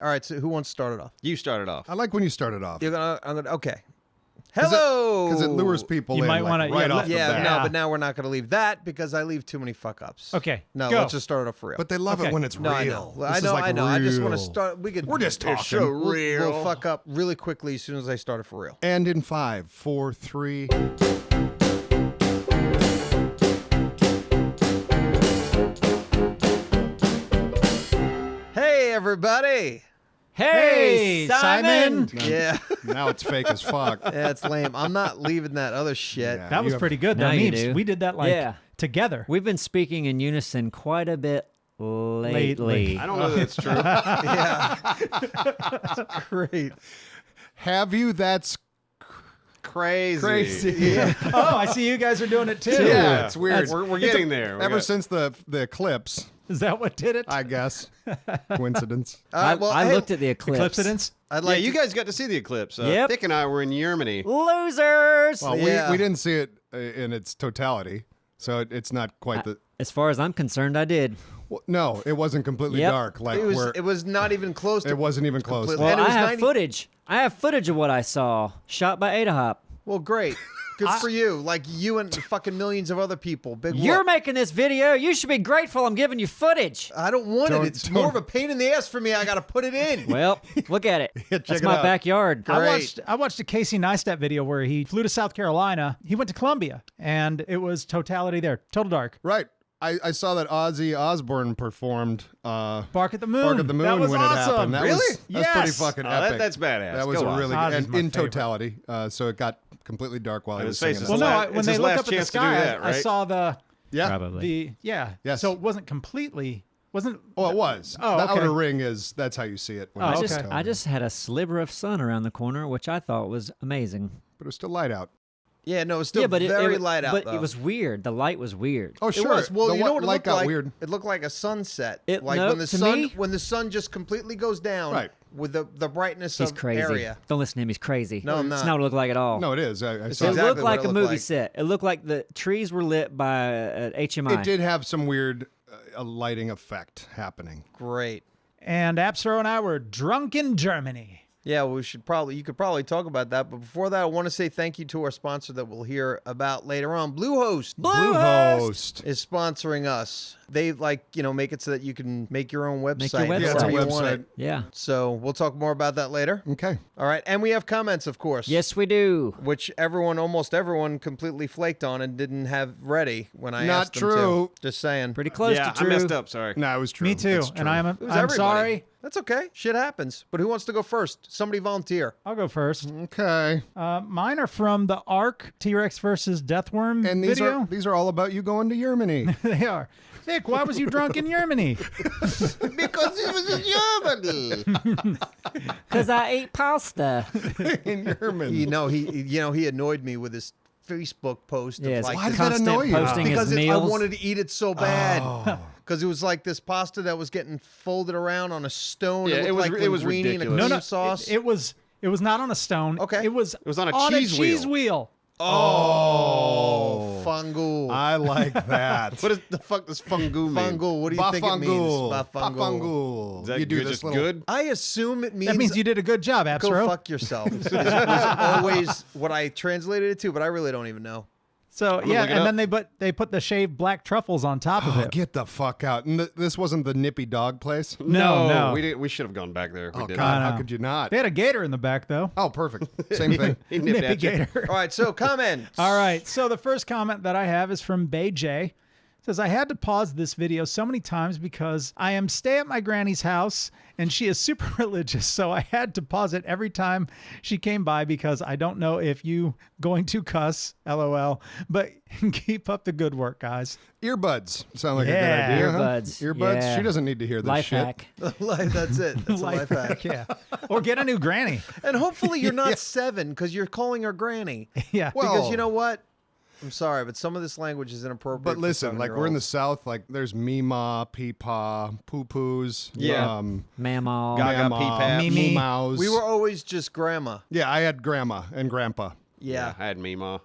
All right, so who wants to start it off? You started off. I like when you started off. Okay. Hello. Because it lures people You in might like, wanna- right yeah, off the Yeah, bat. no, but now we're not going to leave that because I leave too many fuck ups. Okay, No, go. let's just start it off for real. But they love Okay. it when it's no, real. I know. This I is know. like I know. I just want to real. start. We're just talking. so We'll real. fuck up really quickly as soon as I start it for real. And in 5, 4, 3. Hey, everybody. Hey, Simon. Yeah. Now it's fake as fuck. Yeah, it's lame. I'm not leaving that other shit. Yeah. That was You have- pretty good, though. Now you Neebs, do. we did that like together. We've been speaking in unison quite a bit lately. I don't know that that's true. Yeah. Great. Have you? That's Crazy. crazy. Yeah. Oh, I see you guys are doing it too. Yeah, it's weird. We're getting there. We Ever got- since the eclipse, Is that what did it? I guess. Coincidence. All right, well, I hey, looked at the eclipse. Eclipsidence? I'd Yeah, like you to- guys got to see the eclipse. Yep. Thick and I were in Germany. Losers! Well, Yeah. we didn't see it in its totality, so it's not quite the. As far as I'm concerned, I did. Well, no, it wasn't completely Yep. dark. Like It was not even close to. it wasn't even close. completely- Well, And it was I have 90 footage. I have footage of what I saw. Shot by Ada Hop. Well, great. Good for you. Like you and fucking millions of other people. Big You're whoop. making this video. You should be grateful I'm giving you footage. I don't want Don't- it. It's more of a pain in the ass for me. I got to put it in. Well, look at it. That's it my out. backyard. I watched a Casey Neistat video where he flew to South Carolina. He went to Columbia, and it was totality there. Total dark. Right. I saw that Ozzy Osbourne performed Bark at the Moon. Bark at the Moon That was when awesome. it happened. That Really? was that's pretty Yes. fucking Oh, epic. that's badass. That was Go a on. really Ozzy's good, and my in favorite. totality. So it got completely dark while I And was his face singing. is Well, it. no, la- when it's they his looked last up at the chance to do sky, that, I right? saw the Yeah. Probably. Yes. So it wasn't completely. Wasn't. Oh, it was. Oh, the okay. outer ring is. That's how you see it. When Oh, it's okay. totality. I just had a sliver of sun around the corner, which I thought was amazing. But it was still light out. Yeah, no, it's still yeah, but very it, light out. But though. it was weird. The light was weird. Oh, It sure. was. Well, the you know what it light looked got like? weird. It looked like a sunset. It- Like no, when the to sun me- when the sun just completely goes down. Right. With the brightness He's of crazy. area. Don't listen to him. He's crazy. No, I'm It's not. not what it looked like at all. No, it is. I It's saw It it. exactly looked like what it a looked movie like. set. It looked like the trees were lit by HMI. It did have some weird lighting effect happening. Great. And Appsro and I were drunk in Germany. Yeah, we should probably. You could probably talk about that, but before that, I want to say thank you to our sponsor that we'll hear about later on. Bluehost Bluehost. is sponsoring us. They make it so that you can make your own website. Make your Yeah, it's a however you want website. it. Yeah. So we'll talk more about that later. Okay. All right, and we have comments, of course. Yes, we do. Which almost everyone, completely flaked on and didn't have ready when I Not asked them true. to. Just saying. Pretty close Yeah, to true. I messed up. Sorry. No, it was true. Me too. It's And true. I'm It was I'm everybody. sorry. That's okay. Shit happens. But who wants to go first? Somebody volunteer. I'll go first. Okay. Mine are from the Ark T-Rex versus Deathworm And these video. are all about you going to Germany. They are. Nick, why was you drunk in Germany? Because it was in Germany. Because I ate pasta. in Germany. He annoyed me with his Facebook post Yes. of like Why this- did that constant annoy you? posting because his I meals. wanted to eat it so bad. Because it was like this pasta that was getting folded around on a stone. Yeah, it it looked was- like it was linguine and a ridiculous. cream sauce. It was not on a stone. Okay. It was on a cheese wheel. oh, fungal. I like that. What the fuck does fungu mean? Fungal. What do you think it means? Bafangul. Bafangul. Bafangul. Is that You do good, this just little. good? I assume it means. That means you did a good job, go Appsro. fuck yourself. This was always what I translated it to, but I really don't even know. So gonna yeah, look it and up. then they put the shaved black truffles on top of Oh, it. get the fuck out! And this wasn't the nippy dog place. No. We should have gone back there. We Oh didn't. God, know. how could you not? They had a gator in the back though. Oh, perfect. Same thing. He nipped Nippy at you. gator. All right, so comments. All right. So the first comment that I have is from Bay J. It says, I had to pause this video so many times because I am stay at my granny's house and she is super religious. So I had to pause it every time she came by because I don't know if you going to cuss, LOL, but keep up the good work, guys. Earbuds sound like Yeah. a good idea. huh? Earbuds. Earbuds. Yeah. She doesn't need to hear this Life shit. hack. That's it. That's a life hack. Yeah. Or get a new granny. And hopefully you're not 7 because you're calling her granny. Yeah. Well, Because you know what? I'm sorry, but some of this language is inappropriate. But for listen, like we're in the 7-year-olds. South, like there's Meemaw, Peepaw, Poo-Poos, Yeah. Mammal. Gaga Mama, Peepap. Mimi. Moo-Mows. We were always just grandma. Yeah, I had grandma and grandpa. Yeah. I had Meemaw.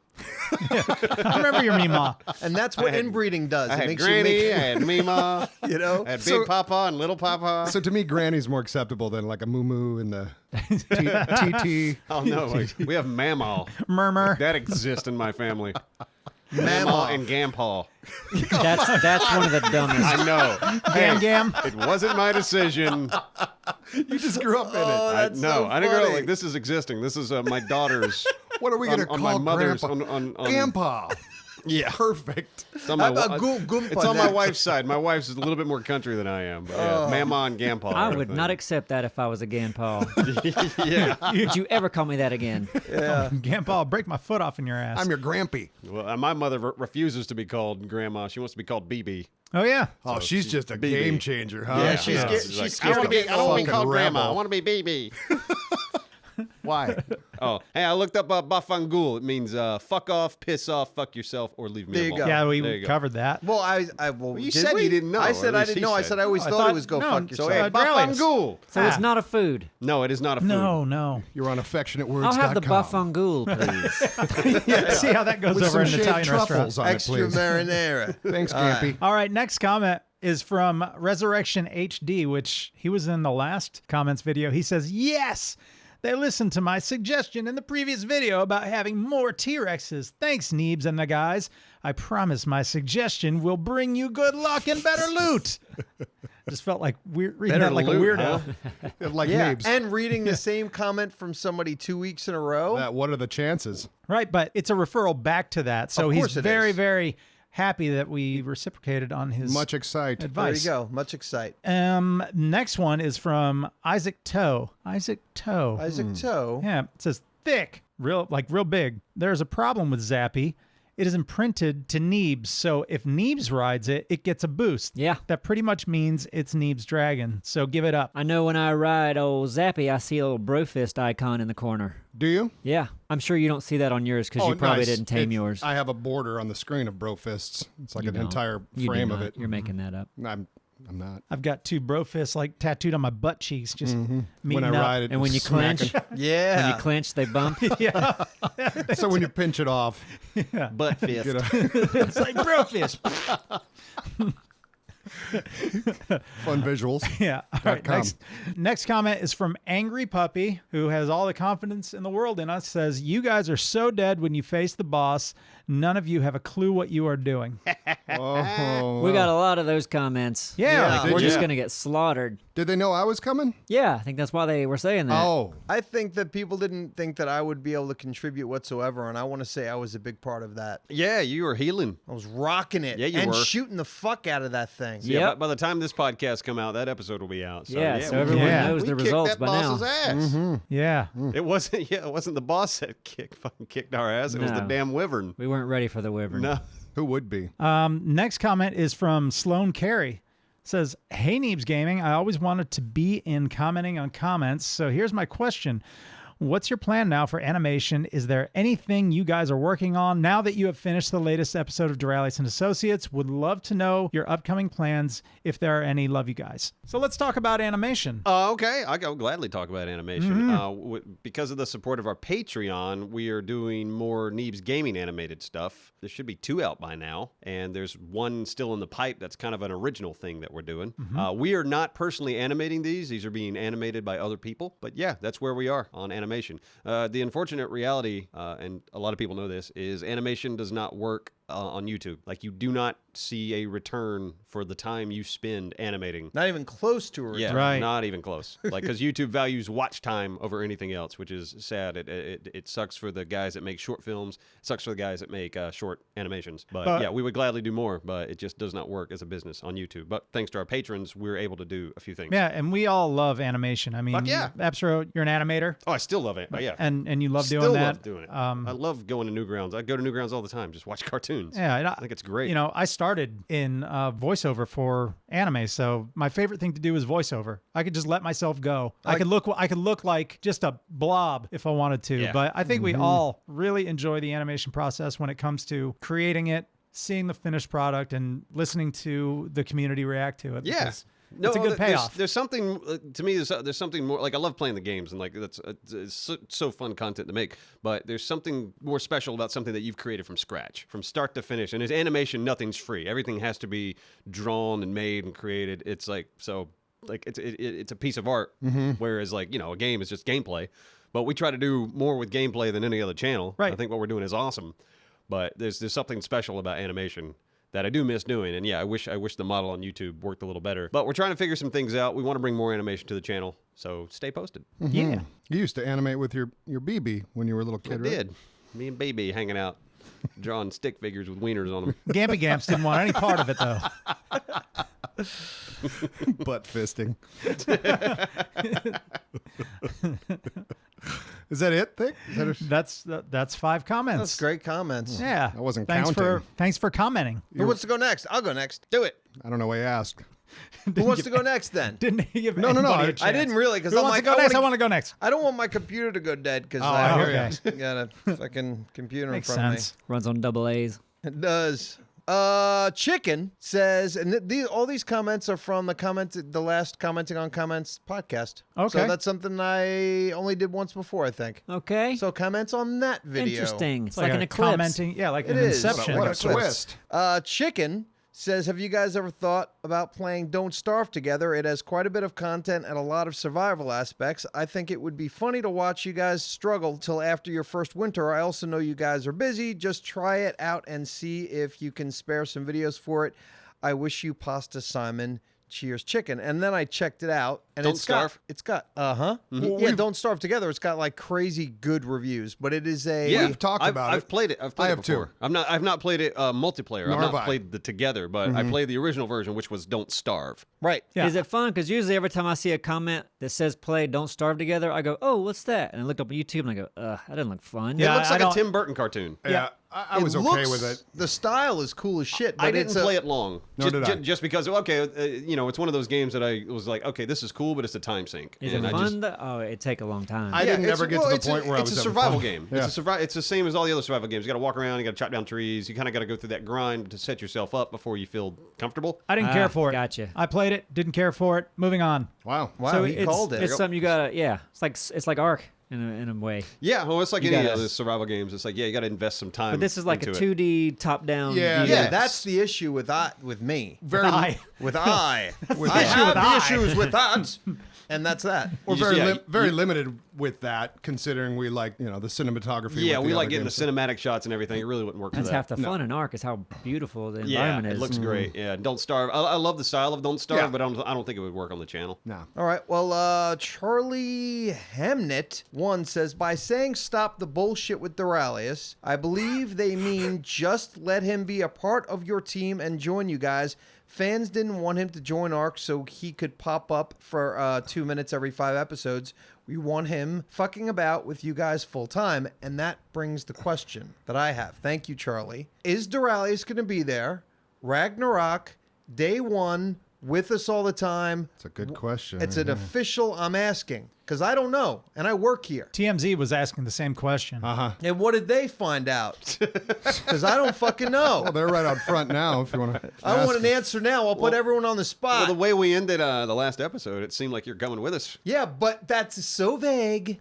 I remember your Meemaw. And that's what inbreeding does. I It had makes Granny. you I had Meemaw. make, you know? I had So- Big Papa and Little Papa. So to me, Granny's more acceptable than like a moo in the TT. Oh no, we have Mamaw. Murmur. That exists in my family. Mamaw. Mamaw and Gampaw. That's one of the dumbest. I know. Gam Hey, Gam. it wasn't my decision. You just grew up in Oh, it. that's so I didn't grow up funny. like this is existing. This is my daughter's. What are we gonna on call my mother's Grandpa? on Grandpa. Yeah. Perfect. It's on my, How about Goompa it's on my next? wife's side. My wife's is a little bit more country than I am. But yeah, Mama and Grandpa. I are a would thing. not accept that if I was a Grandpa. Yeah. Would you ever call me that again? Grandpa, I'll break my foot off in your ass. I'm your grampy. Well, my mother refuses to be called Grandma. She wants to be called BB. Oh, yeah. Oh, she's just a BB. game changer, huh? Yeah, she's Yeah. scared, Like, she's I don't scared wanna to be, get I don't want to be fucking called Grandma. I rebel. want to be BB. Why? Oh, hey, I looked up Bafangul. It means fuck off, piss off, fuck yourself, or leave me There you alone. go. Yeah, There we you go. covered that. Well, well, you did said we? you didn't know, I or said at I least didn't he know. I said. said I always I thought thought- it was go no, fuck So, yourself. hey, Drowlings. Bafangul. So it's not a food. No, it is not a food. No. You're on affectionatewords.com. I'll have the Bafangul, please. Yeah, see how that goes with over some in an shaved Italian truffles restaurant. on Extra it, please. marinara. Thanks, All right. Gampy. All right, next comment is from Resurrection HD, which he was in the last comments video. He says, yes, they listened to my suggestion in the previous video about having more T-Rexes. Thanks, Neebs and the guys. I promise my suggestion will bring you good luck and better loot. Just felt like reading Better that like loot, a weirdo. huh? Like Yeah, Neebs. and reading the same comment from somebody 2 weeks in a row. What are the chances? Right, but it's a referral back to that. So Of he's course it very, is. very happy that we reciprocated on his Much excite. There advice. you go. Much excite. Next one is from Isaac Toe. Isaac Toe. Isaac Toe. Yeah, it says thick, real big. There's a problem with Zappy. It is imprinted to Neebs, so if Neebs rides it, it gets a boost. Yeah. That pretty much means it's Neebs Dragon, so give it up. I know when I ride old Zappy, I see a little Brofist icon in the corner. Do you? Yeah. I'm sure you don't see that on yours because you probably nice. didn't tame It's- yours. I have a border on the screen of bro fists. It's like You an don't. entire You do frame of not. it. You're making that up. I'm not. I've got two Brofists like tattooed on my butt cheeks, just When meeting I up. ride it, And when you smacking. clench, Yeah. when you clench, they bump. Yeah, So when you pinch it off, Butt fist. get a it's like Brofist. fun visuals. Yeah. All right. com. Next comment is from Angry Puppy, who has all the confidence in the world in us. Says, "You guys are so dead when you face the boss. None of you have a clue what you are doing." Oh, We got a lot of those comments. Yeah. Like, we're Did just you? going to get slaughtered. Did they know I was coming? Yeah, I think that's why they were saying that. Oh, I think that people didn't think that I would be able to contribute whatsoever, and I want to say I was a big part of that. Yeah, you were healing. I was rocking it Yeah, you and were. shooting the fuck out of that thing. Yeah, Yep. but by the time this podcast come out, that episode will be out. So, Yeah, so we everyone Yeah. knows we the kicked results that by boss's now. ass. Yeah. It wasn't. Yeah, it wasn't the boss that fucking kicked our ass. It was the No. damn wyvern. We weren't ready for the wyvern. No. who would be? Next comment is from Sloan Carey. Says, "Hey Neebs Gaming, I always wanted to be in commenting on comments, so here's my question. What's your plan now for animation? Is there anything you guys are working on now that you have finished the latest episode of Doralis and Associates? Would love to know your upcoming plans if there are any. Love you guys." So let's talk about animation. Okay, I'll gladly talk about animation. Because of the support of our Patreon, we are doing more Neebs Gaming animated stuff. There should be 2 out by now, and there's 1 still in the pipe that's kind of an original thing that we're doing. We are not personally animating these. These are being animated by other people. But yeah, that's where we are on animation. The unfortunate reality, and a lot of people know this, is animation does not work on YouTube. Like, you do not see a return for the time you spend animating. Not even close to a Yeah, return. Right. not even close. Like, because YouTube values watch time over anything else, which is sad. It sucks for the guys that make short films. It sucks for the guys that make short animations. But yeah, we would gladly do more, but it just does not work as a business on YouTube. But thanks to our patrons, we're able to do a few things. Yeah, and we all love animation. I mean, Fuck yeah. Absro, you're an animator, Oh, I still love it. Yeah. and you love Still doing that. love doing it. I love going to Newgrounds. I go to Newgrounds all the time. Just watch cartoons. Yeah, and I think it's great. You know, I started in voiceover for anime, so my favorite thing to do is voiceover. I could just let myself go. I could look like just a blob if I wanted to. Yeah. But I think we all really enjoy the animation process when it comes to creating it, seeing the finished product, and listening to the community react to it. Yeah. because No, It's a good payoff. There's something to me. There's something more. Like I love playing the games, and like that's it's so fun content to make. But there's something more special about something that you've created from scratch, from start to finish. And as animation, nothing's free. Everything has to be drawn and made and created. It's like so. Like it's a piece of art, whereas like a game is just gameplay. But we try to do more with gameplay than any other channel. Right. I think what we're doing is awesome. But there's something special about animation that I do miss doing. And yeah, I wish the model on YouTube worked a little better. But we're trying to figure some things out. We want to bring more animation to the channel, so stay posted. Yeah. You used to animate with your BB when you were a little kid, I right? did. Me and Baby hanging out, drawing stick figures with wieners on them. Gampy Gamps didn't want any part of it though. Butt fisting. Is that it, Thick? Is that That's 5 comments. That's great comments. Yeah. I wasn't thanks counting. Thanks for commenting. Who wants to go next? I'll go next. Do it. I don't know why you asked. Who wants to go next then? Didn't he give No, anybody a I chance? I didn't really because Who I'm wants like to go next? I wanna- want to go next. I don't want my computer to go dead because I hear ya. I got a fucking computer Makes in front sense. Runs on double A's. of me. It does. Chicken says, and all these comments are from the last commenting on comments podcast. Okay. So that's something I only did once before, I think. Okay. So comments on that video. Interesting. It's It's like an a eclipse. commenting, yeah, like It an is. inception. What a Eclipse. twist. Chicken says, have you guys ever thought about playing Don't Starve together? It has quite a bit of content and a lot of survival aspects. I think it would be funny to watch you guys struggle till after your first winter. I also know you guys are busy. Just try it out and see if you can spare some videos for it. I wish you pasta, Simon. Cheers, Chicken. And then I checked it out, and Don't it's Starve? got yeah, Don't Starve Together. It's got like crazy good reviews, but it is a We've talked about it. I've played it. I've played I it have too. before. I've not played it multiplayer. Nor I've have not I. played the together, but I played the original version, which was Don't Starve. right. Yeah. Is it fun? Because usually every time I see a comment that says play Don't Starve Together, I go, oh, what's that? And I look up on YouTube and I go, that doesn't look fun. Yeah. It looks I like a don't- Tim Burton cartoon. Yeah, I was It okay looks- with it. The style is cool as shit, but I didn't it's play it long. Nor just, did I. just because, okay, it's one of those games that I was like, okay, this is cool, but it's a time sink. Is And it I fun? just- Oh, it'd take a long time. I didn't it's- ever get well, to it's the point where I was It's a having survival fun. game. Yeah. It's the same as all the other survival games. You got to walk around. You got to chop down trees. You kind of got to go through that grind to set yourself up before you feel comfortable. I didn't care for it. Gotcha. I played it, didn't care for it. Moving on. Wow. Wow, so he it's, called it. It's something you gotta, it's like Ark in a way. Yeah, well, it's like You any gotta- of the survival games. It's like, yeah, you got to invest some time. But this is like a into it. 2D top-down. Yeah, view. Yeah, that's the issue with me. Very, I. With I. With I that. have the I. issues with that. And that's that. we're You just- very yeah, very you- limited with that, considering we like the cinematography. Yeah, with we the like other getting games. the cinematic shots and everything. It really wouldn't work That's for that. half the fun in Ark is how beautiful the Yeah, environment it is. looks great. Yeah, Don't Starve. I love the style of Don't Starve, Yeah. but I don't think it would work on the channel. No. All right. Well, Charlie Hemnit one says, by saying stop the bullshit with Duralius, I believe they mean just let him be a part of your team and join you guys. Fans didn't want him to join ARC so he could pop up for 2 minutes every 5 episodes. We want him fucking about with you guys full time. And that brings the question that I have. Thank you, Charlie. Is Duralius going to be there? Ragnarok, day 1, with us all the time? It's a good question. It's an official I'm asking because I don't know and I work here. TMZ was asking the same question. And what did they find out? Because I don't fucking know. Well, they're right out front now. If you want to, I want an answer now. I'll put everyone on the Well, spot. the way we ended the last episode, it seemed like you're going with us. Yeah, but that's so vague.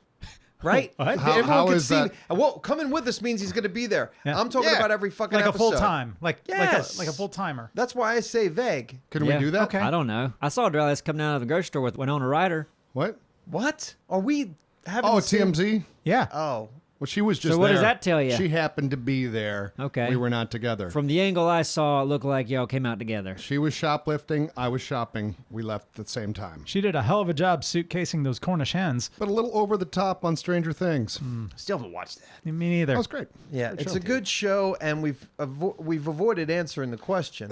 Right? What? Everyone How can is see. that? Well, coming with us means he's going to be there. Yeah. I'm talking Yeah. about every fucking Like a episode. full time. Yes. Like a full timer. That's why I say vague. can Yeah. we do that? Okay. I don't know. I saw Duralius coming out of the grocery store with Winona Ryder. What? What? Are we having Oh, the same- TMZ. Yeah. Oh. Well, she was just So what there. does that tell you? She happened to be there. Okay. We were not together. From the angle I saw, it looked like y'all came out together. She was shoplifting. I was shopping. We left at the same time. She did a hell of a job suitcasing those Cornish hens. But a little over the top on Stranger Things. Still haven't watched that. Me neither. That was great. Yeah, Good it's show. a good show, and we've avoided answering the question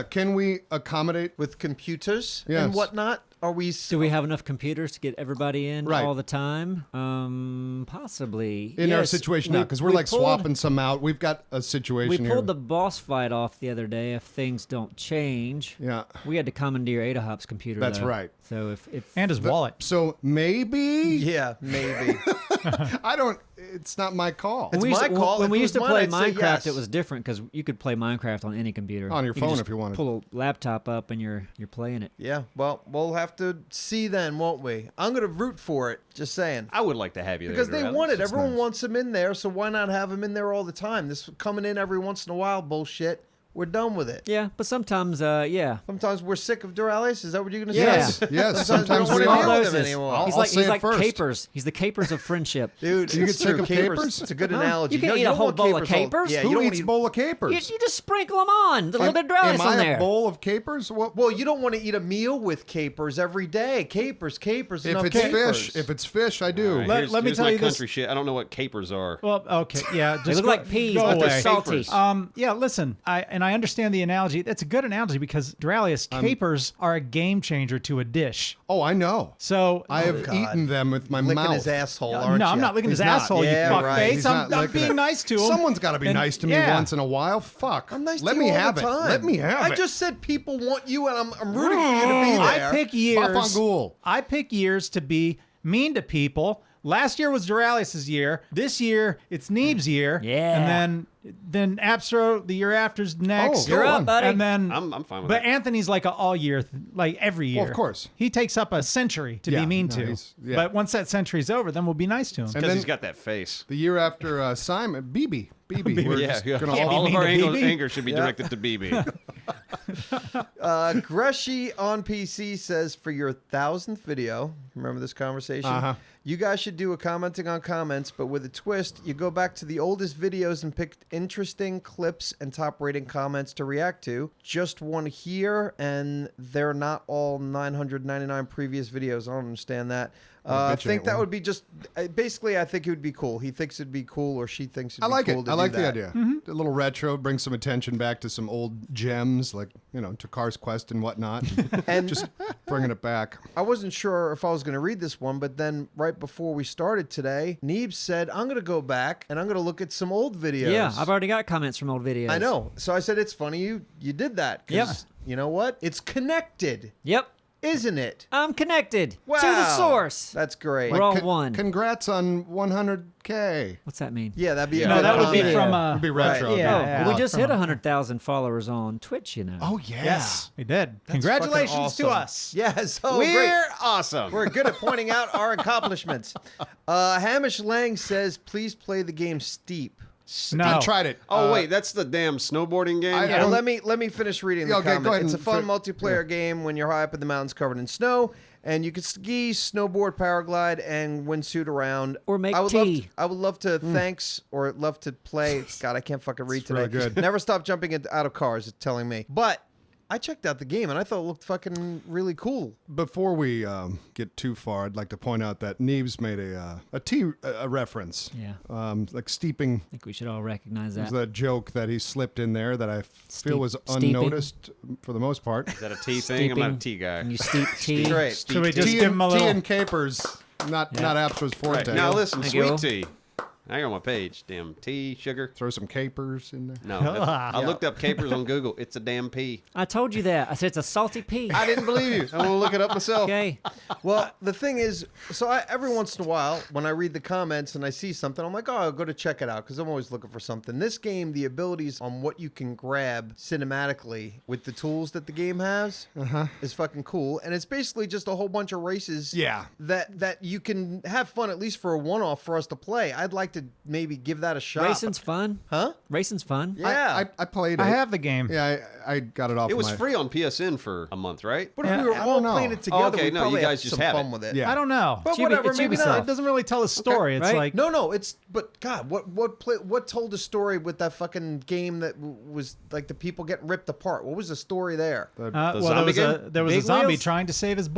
Can we accommodate? with computers Yes. and whatnot. Are we? Do we have enough computers to get everybody in Right. all the time? Possibly. In our Yes, situation we- now, because we're we like pulled- swapping some out. We've got a situation We here. pulled the boss fight off the other day. If things don't change, Yeah. we had to commandeer Ada Hop's computer. That's though. right. So if And his wallet. So maybe Yeah, maybe. I don't. It's not my call. It's When we used my to- call. When If we it used to was play mine, I'd say Minecraft, yes. it was different because you could play Minecraft on any computer. On your could phone just if you wanted. Pull a laptop up and you're playing it. Yeah, well, we'll have to see then, won't we? I'm going to root for it, just saying. I would like to have you Because there. they Dorales. want it. That's Everyone nice. wants them in there, so why not have them in there all the time? This coming in every once in a while bullshit. We're done with it. Yeah, but sometimes, yeah. Sometimes we're sick of Durales. Is that what you're going to Yeah. say? Yes. Sometimes Sometimes we we don't are. want Those them is- anymore. I'll He's say like it first. capers. He's the capers of friendship. Dude, Do you it's get sick true. of capers? It's a good Huh? analogy. You can't No, eat a don't whole want bowl of all- capers? Yeah, Who you don't eats eat. bowl of capers? You just sprinkle them on. The little bit of dryness Am on I there. a bowl of capers? Well, you don't want to eat a meal with capers every day. Capers. If enough it's capers. fish, if it's fish, I do. All right, Let me here's tell my you this. country shit. I don't know what capers are. Well, okay, yeah. Just They look go- like peas, go but they're away. salty. Yeah, listen, I understand the analogy. That's a good analogy because Duralius, capers are a game changer to a dish. Oh, I know. So I have God. eaten them with my licking mouth. his asshole, no, aren't you? I'm not licking his He's not. asshole, Yeah, you fuck right. face. He's I'm not licking being it. nice to him. Someone's got to be And- nice to me yeah. once in a while. Fuck. I'm nice Let to me you all have the it. time. Let me have I it. just said people want you, and I'm rooting for you to be there. I pick years. Buff on Ghoul. I pick years to be mean to people. Last year was Duralius' year. This year it's Neebs' year. Yeah. And then Abstro the year after's next. Oh, You're up, buddy. And then I'm fine with But that. Anthony's like a all year, like every year. Well, of course. He takes up a century to Yeah, be mean no, to. yeah. But once that century's over, then we'll be nice to him. And Because then he's got that face. the year after Simon, BB. We're Yeah, just yeah. gonna Can't be all All of mean our to anger, BB. anger should be directed to BB. Greshi on PC says, for your 1,000th video, remember this conversation? Uh-huh. You guys should do a commenting on comments, but with a twist. You go back to the oldest videos and pick interesting clips and top rating comments to react to. Just one here, and they're not all 999 previous videos. I don't understand that. I bitch think ain't that one. would be just, basically, I think it would be cool. He thinks it'd be cool, or she thinks it'd I be like cool it. to I do like the that. idea. A little retro, bring some attention back to some old gems like, Takar's Quest and whatnot. And Just bringing it back. I wasn't sure if I was going to read this one, but then right before we started today, Neebs said, I'm going to go back and I'm going to look at some old videos. Yeah, I've already got comments from old videos. I know. So I said, it's funny you did that. 'Cause Yep. you know what? It's connected, Yep, isn't it? I'm connected to the Wow. source. That's great. We're all one. Congrats on 100K. What's that mean? Yeah, that'd be a No, good that would be comment. from It'd be retro. Right. Yeah, Oh, yeah. well, we just hit From- 100,000 followers on Twitch, Oh, yeah. Yes, we did. Fucking Congratulations to awesome. us. Yes. Oh, We're great. awesome. We're good at pointing out our accomplishments. Hamish Lang says, please play the game Steep. No. I tried it. Oh wait, that's the damn snowboarding game. I Yeah, don't- let me finish reading the Yeah, okay, comment. go ahead It's a and fun fi- multiplayer game when you're high up in the mountains covered in snow, and you can ski, snowboard, paraglide, and windsuit around. Or make I would tea. I would love to thanks or love to play. God, I can't fucking read It's today. really good. Never stop jumping out of cars. It's telling me, but. I checked out the game and I thought it looked fucking really cool. Before we get too far, I'd like to point out that Neebs made a tea reference. Yeah. Like steeping I think we should all recognize was that. that joke that he slipped in there that I feel was Steeping. unnoticed for the most part. Is that a tea thing? I'm not a tea guy. And you steep tea. Great. Should we just Tea give him a and, little? tea and capers, not Abstra's forte. Right. Now listen, Thank sweet you. tea. Hang on my page. Damn tea, sugar. Throw some capers in there. No, I looked up capers on Google. It's a damn pea. I told you that. I said it's a salty pea. I didn't believe you. I'm gonna look it up myself. Okay. Well, the thing is, so every once in a while, when I read the comments and I see something, I'm like, oh, I'll go to check it out because I'm always looking for something. This game, the abilities on what you can grab cinematically with the tools that the game has is fucking cool. And it's basically just a whole bunch of races Yeah. that you can have fun, at least for a one-off for us to play. I'd like to maybe give that a shot. Racing's fun. Huh? Racing's fun. Yeah. I played it. I have the game. Yeah, I got it off. It was my, free on PSN for a month, right? But if Yeah, we were I all don't know. playing it together, okay, we'd no, probably you guys have just some have fun it. with it. Yeah. I don't know. But It's Ubi- whatever, it's maybe Ubisoft. not. It doesn't really tell a story. It's right? like No, it's but God, what told a story with that fucking game that was like the people getting ripped apart? What was the story there? The well, zombie there was a Big zombie wheels? trying to save his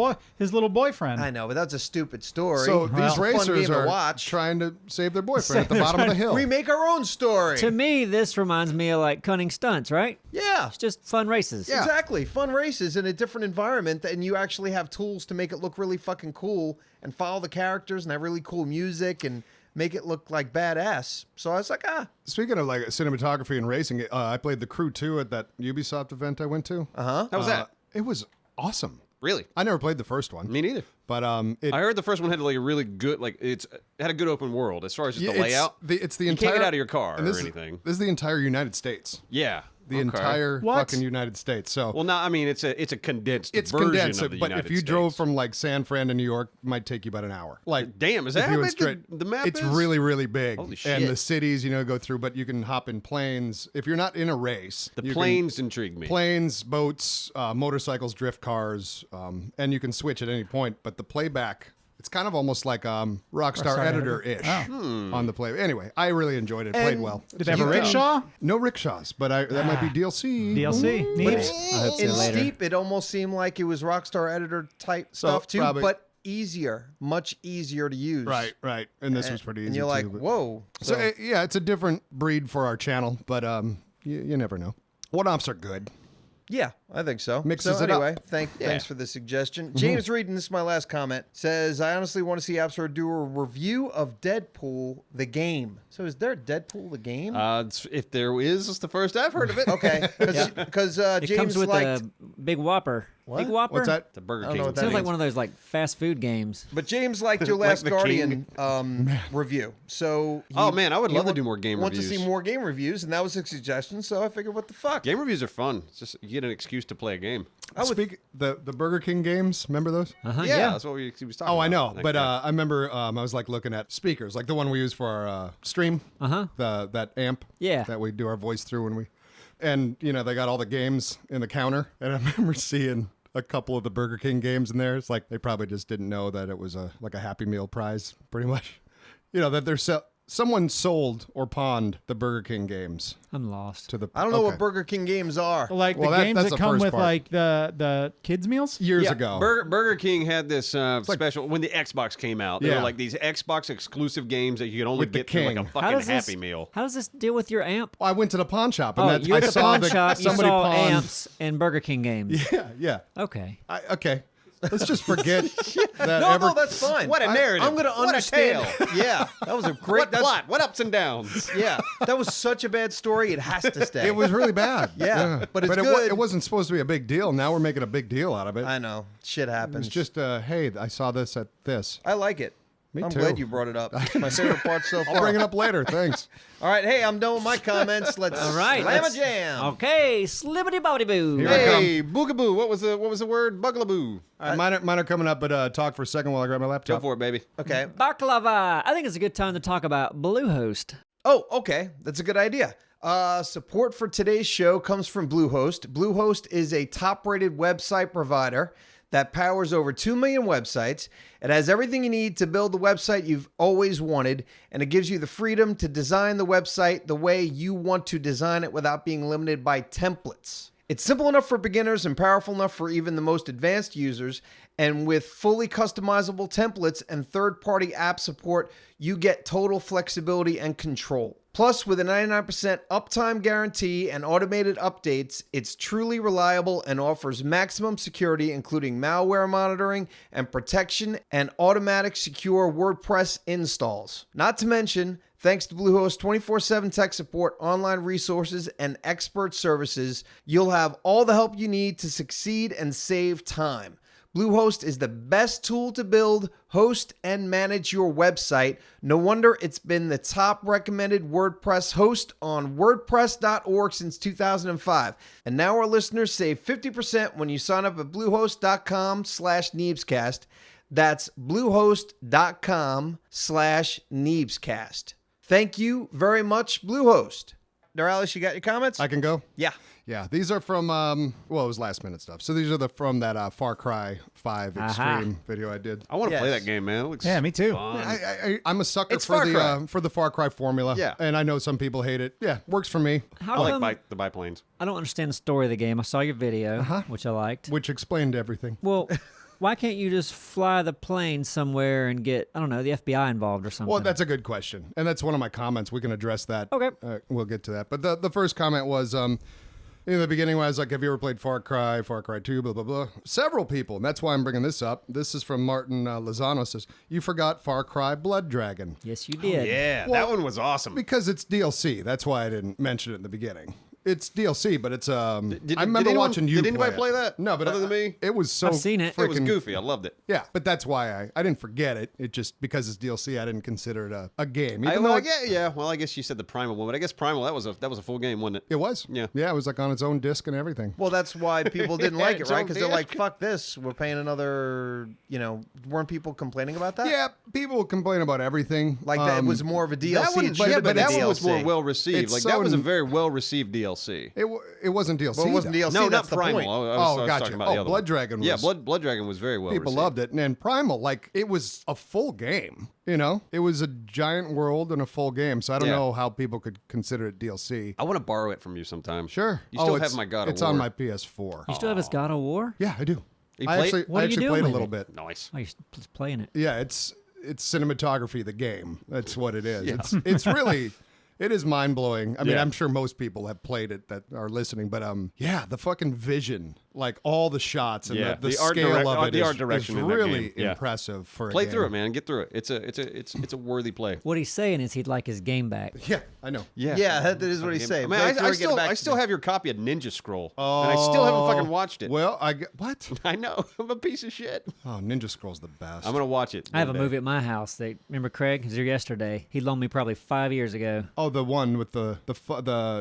little boyfriend. I know, but that's a stupid story. So It's these a fun racers game to are watch. trying to save their boyfriend at the bottom of the hill. We make our own story. To me, this reminds me of like cunning stunts, right? Yeah. It's just fun races. Yeah. Exactly. Fun races in a different environment, and you actually have tools to make it look really fucking cool and follow the characters and have really cool music and make it look like badass. So I was like, Speaking of like cinematography and racing, I played the Crew 2 at that Ubisoft event I went to. How was that? It was awesome. Really? I never played the first one. Me neither. But I heard the first one had like a really good, like it had a good open world as far as just the layout. It's the you entire. can't get out of your car and or this anything. This is the entire United States. Yeah. The entire What? fucking United States. So Well, no, I mean it's a condensed it's version condensed, of the but United if you States. drove from like San Fran to New York, it might take you about an hour. Like, Damn, is if that you how went big the map it's is? really, really big. Holy And shit. the cities, go through, but you can hop in planes. If you're not in a race, The you planes intrigue me. can, planes, boats, motorcycles, drift cars, and you can switch at any point. But the playback, it's kind of almost like Rockstar Editor-ish on the play. Anyway, I really enjoyed it. Played well. Did they have a rickshaw? No rickshaws, but that might be DLC. DLC. Neebs. I'll see In you later. Steep, it almost seemed like it was Rockstar Editor type stuff too, probably- but easier, much easier to use. Right. And this was pretty easy And you're like, too, but- whoa. So yeah, it's a different breed for our channel, but you never know. One-offs are good. Yeah, I think so. Mixes so it up. anyway, thanks for the suggestion. James Reed, and this is my last comment, says, I honestly want to see Appstar do a review of Deadpool, the game. So is there Deadpool, the game? If there is, it's the first I've heard of it. Okay, because It James comes with liked... a Big Whopper. Big Whopper? What's that? The Burger I don't King. know what that Sounds like means. one of those like fast food games. But James liked your Like Last the Guardian review. So Oh, man, I would love to do more game wants to reviews. see more game reviews, and that was a suggestion, so I figured, what the fuck? Game reviews are fun. It's just you get an excuse to play a game. Speak the Burger King games. Remember those? Yeah, that's what he was talking about. Oh, I know, That but guy. I remember I was like looking at speakers, like the one we use for our stream. That amp. Yeah. That we do our voice through when we, and they got all the games in the counter, and I remember seeing a couple of the Burger King games in there. It's like they probably just didn't know that it was like a Happy Meal prize, pretty much. That there's someone sold or pawned the Burger King games I'm lost. to the. I don't know okay. what Burger King games are. Like Well, the games that's that the come first with part. like the kids meals. Years Yeah, ago. Burger King had this special when the Xbox came out. They Yeah. were like these Xbox exclusive games that you could only With the get through like a king. fucking Happy Meal. How does this deal with your amp? I went to the pawn shop, and You I at the saw pawn shop, you somebody saw pawned. amps and Burger King games. Yeah. Okay. Okay. Let's just forget that. No, that's fine. What a narrative. I'm going to What a understand. tale. Yeah, that was a great What plot? What ups and downs? Yeah, that was such a bad story. It has to stay. It was really bad. Yeah, but it's it good. It wasn't supposed to be a big deal. Now we're making a big deal out of it. I know. Shit happens. It's just, hey, I saw this at this. I like it. Me I'm too. glad you brought it up. It's my favorite part so far. I'll bring it up later. Thanks. All right, hey, I'm done with my comments. Let's All right. slam a let's- jam. Okay. Slibbity bobbity boo. Here I come. Hey, boogaboo. What was the word? Bugalaboo. All right, mine are coming up, but talk for a second while I grab my Go laptop. for it, baby. Okay. Baklava. I think it's a good time to talk about Bluehost. Oh, okay. That's a good idea. Support for today's show comes from Bluehost. Bluehost is a top-rated website provider that powers over 2 million websites. It has everything you need to build the website you've always wanted, and it gives you the freedom to design the website the way you want to design it without being limited by templates. It's simple enough for beginners and powerful enough for even the most advanced users. And with fully customizable templates and third-party app support, you get total flexibility and control. Plus, with a 99% uptime guarantee and automated updates, it's truly reliable and offers maximum security, including malware monitoring and protection and automatic secure WordPress installs. Not to mention, thanks to Bluehost 24/7 tech support, online resources, and expert services, you'll have all the help you need to succeed and save time. Bluehost is the best tool to build, host, and manage your website. No wonder it's been the top recommended WordPress host on WordPress.org since 2005. And now our listeners save 50% when you sign up at Bluehost.com/Neebscast. That's Bluehost.com/Neebscast. Thank you very much, Bluehost. Doralis, you got your comments? I can go? Yeah. Yeah, these are from, well, it was last minute stuff. So these are from that Far Cry 5 Extreme video I did. I want to play Yes. that game, man. It looks Yeah, me too. fun. I'm a sucker It's Far Cry. for the Far Cry formula. Yeah. And I know some people hate it. Yeah, works for me. How I come like the biplanes. I don't understand the story of the game? I saw your video, which I liked. Which explained everything. Well, why can't you just fly the plane somewhere and get, I don't know, the FBI involved or something? Well, that's a good question. And that's one of my comments. We can address that. Okay. We'll get to that. But the first comment was, in the beginning, when I was like, have you ever played Far Cry 2, blah, blah, blah. Several people, and that's why I'm bringing this up. This is from Martin Lozano, says, you forgot Far Cry Blood Dragon. Yes, you did. Yeah, Well, that one was awesome. Because it's DLC. That's why I didn't mention it in the beginning. it's DLC, but it's I Did remember anyone- watching you. Did anybody play it. that? No, but other than me, it was so. I've seen it. it was freaking- goofy. I loved it. Yeah, but that's why I didn't forget it. It just because it's DLC, I didn't consider it a game. Even though Well, I guess you said the Primal one, but I guess Primal that was a full game, wasn't it? it was. Yeah. yeah, it was like on its own disc and everything. Well, that's why people didn't like it, right? Because they're Joe like, "Fuck this! We're paying another." Weren't people complaining about that? Yeah, people complain about everything. Like that it was more of a DLC. That one, It should have but been a that one was DLC. more well received. It's Like so that was a n- very well received DLC. It wasn't DLC. Well, it wasn't though. DLC. No, that's not Primal. the point. I was Oh, gotcha. talking about Oh, the other Blood one. Dragon Yeah, was- Blood Dragon was very well People received. loved it, and Primal, like it was a full game. It was a giant world and a full game. So I don't Yeah. know how people could consider it DLC. I want to borrow it from you sometime. Sure. You still it's- have my God of It's War. on my PS4. You still have his God of War? Yeah, I do. You I played- actually, What I are you actually doing played a with little it? bit. Nice. Oh, you're just playing it. Yeah, it's cinematography, the game. That's what it is. It's really it is mind blowing. I mean, Yeah. I'm sure most people have played it that are listening, but yeah, the fucking vision, like all the shots and Yeah, the the art scale direct- of it the is, art direction is in that really game. Yeah. impressive for Play a game. through it, man. Get through it. It's a worthy play. What he's saying is he'd like his game back. Yeah, I know. Yeah, that is what he's saying. I mean, Play through I it, get it back I to still me. have your copy of Ninja Scroll, and I still haven't fucking watched it. Well, what? I know. I'm a piece of shit. Oh, Ninja Scroll's the best. I'm gonna watch it. I have a one day. movie at my house. Remember Craig? He was here yesterday. He loaned me probably 5 years ago. Oh, the one with the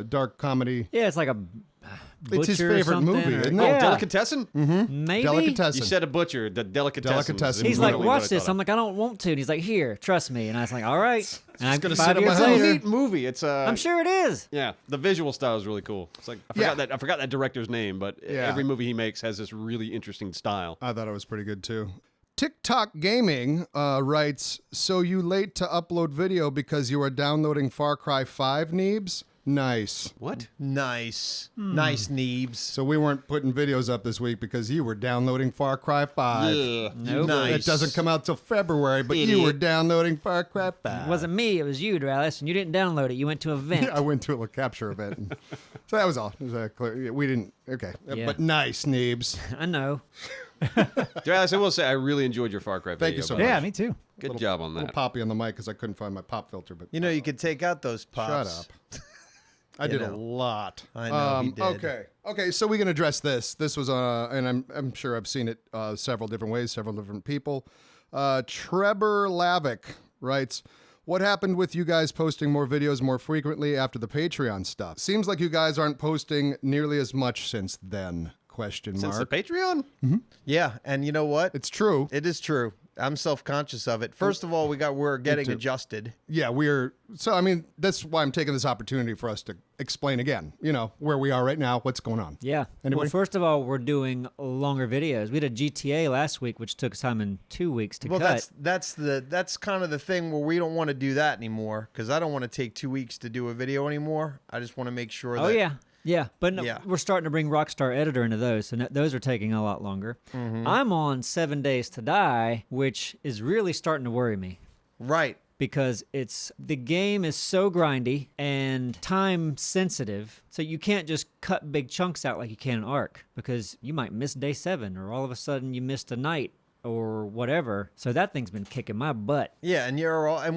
dark comedy. Yeah, it's like a butcher It's his or favorite something, movie, or- isn't it? Oh, Yeah, Delicatessen? maybe. Delicatessen. You said a butcher. The Delicatessen. Delicatessen. He's is like, literally watch this. I'm like, I don't want to. And he's like, here, trust me. And I was like, all right. And I, gonna 5 sit in my years house. later, neat movie. It's I'm sure it is. Yeah, the visual style is really cool. It's like Yeah. I forgot that director's name, but Yeah. every movie he makes has this really interesting style. I thought it was pretty good too. TikTok Gaming writes, so you late to upload video because you are downloading Far Cry 5, Neebs? Nice. What? Nice. Nice, Neebs. So we weren't putting videos up this week because you were downloading Far Cry 5. Yeah. Nope. Nice. It doesn't come out till February, but you Idiot. were downloading Far Cry 5. It wasn't me. It was you, Dallas. And you didn't download it. You went to a vent. I went to a little capture event. And so that was all. It was clear. We didn't. Okay. Yeah. But nice, Neebs. I know. Dallas, I will say I really enjoyed your Far Cry video. Thank you so by the much. way. Yeah, me too. Good job on A little that. poppy on the mic because I couldn't find my pop filter. But You could take out those pops. shut up. I did a know. lot. I know he did. Okay. So we can address this. This was and I'm sure I've seen it several different ways, several different people. Trevor Lavick writes, "What happened with you guys posting more videos more frequently after the Patreon stuff? Seems like you guys aren't posting nearly as much since then." Question Since the mark. Patreon? Yeah, and you know what? It's true. It is true. I'm self-conscious of it. First of all, we're getting too. adjusted. Yeah, we're so. I mean, that's why I'm taking this opportunity for us to explain again. Where we are right now, what's going on. Yeah. Anybody? Well, first of all, we're doing longer videos. We did GTA last week, which took Simon 2 weeks to Well, cut. that's kind of the thing where we don't want to do that anymore because I don't want to take 2 weeks to do a video anymore. I just want to make sure. Oh, that, yeah. Yeah. But no, Yeah. we're starting to bring Rockstar Editor into those. So those are taking a lot longer. I'm on 7 Days to Die, which is really starting to worry me. Right. Because the game is so grindy and time sensitive, so you can't just cut big chunks out like you can in Ark, because you might miss day 7, or all of a sudden you missed a night or whatever. So that thing's been kicking my butt. Yeah, and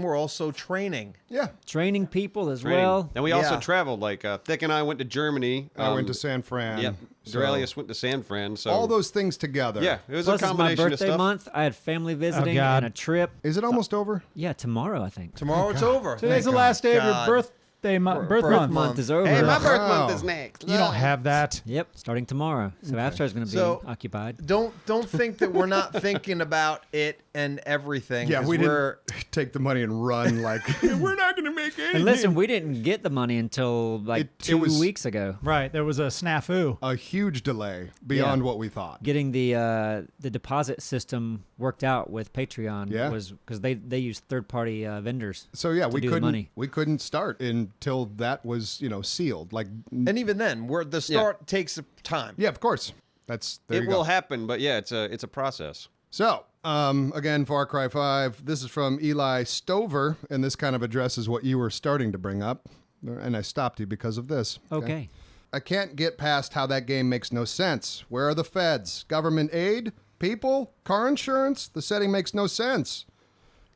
we're also training. Yeah, Training people as Training. well. And we also Yeah. traveled. Like Thick and I went to Germany. I went to San Fran. Yep. so Duralius went to San Fran. So all those things together. Yeah, it was Plus, a it's my combination of birthday stuff. month. I had family visiting God. and a trip. Is it almost over? Yeah, tomorrow, I think. Tomorrow it's over. Today's the Thank last day of your God. birth birth month. Month is over. Hey, my birth Wow. month is next. You don't have that. Yep, starting tomorrow. So Avatar's going to be So- occupied. Don't think that we're not thinking about it and everything. Yeah, 'cause we we're, didn't take the money and run like we're not going to make anything. And listen, we didn't get the money until like It 2 was- weeks ago. Right. There was a snafu. a huge delay beyond Yeah. what we thought. Getting the deposit system worked out with Patreon Yeah. was because they use third-party vendors. So yeah, to do the money. we couldn't start until that was sealed. Like and even then, the start takes time. yeah, of course. There It you will go. happen, but yeah, it's a process. So, again, Far Cry 5. This is from Eli Stover, and this kind of addresses what you were starting to bring up. And I stopped you because of this. Okay. I can't get past how that game makes no sense. Where are the feds? Government aid? People? Car insurance? The setting makes no sense.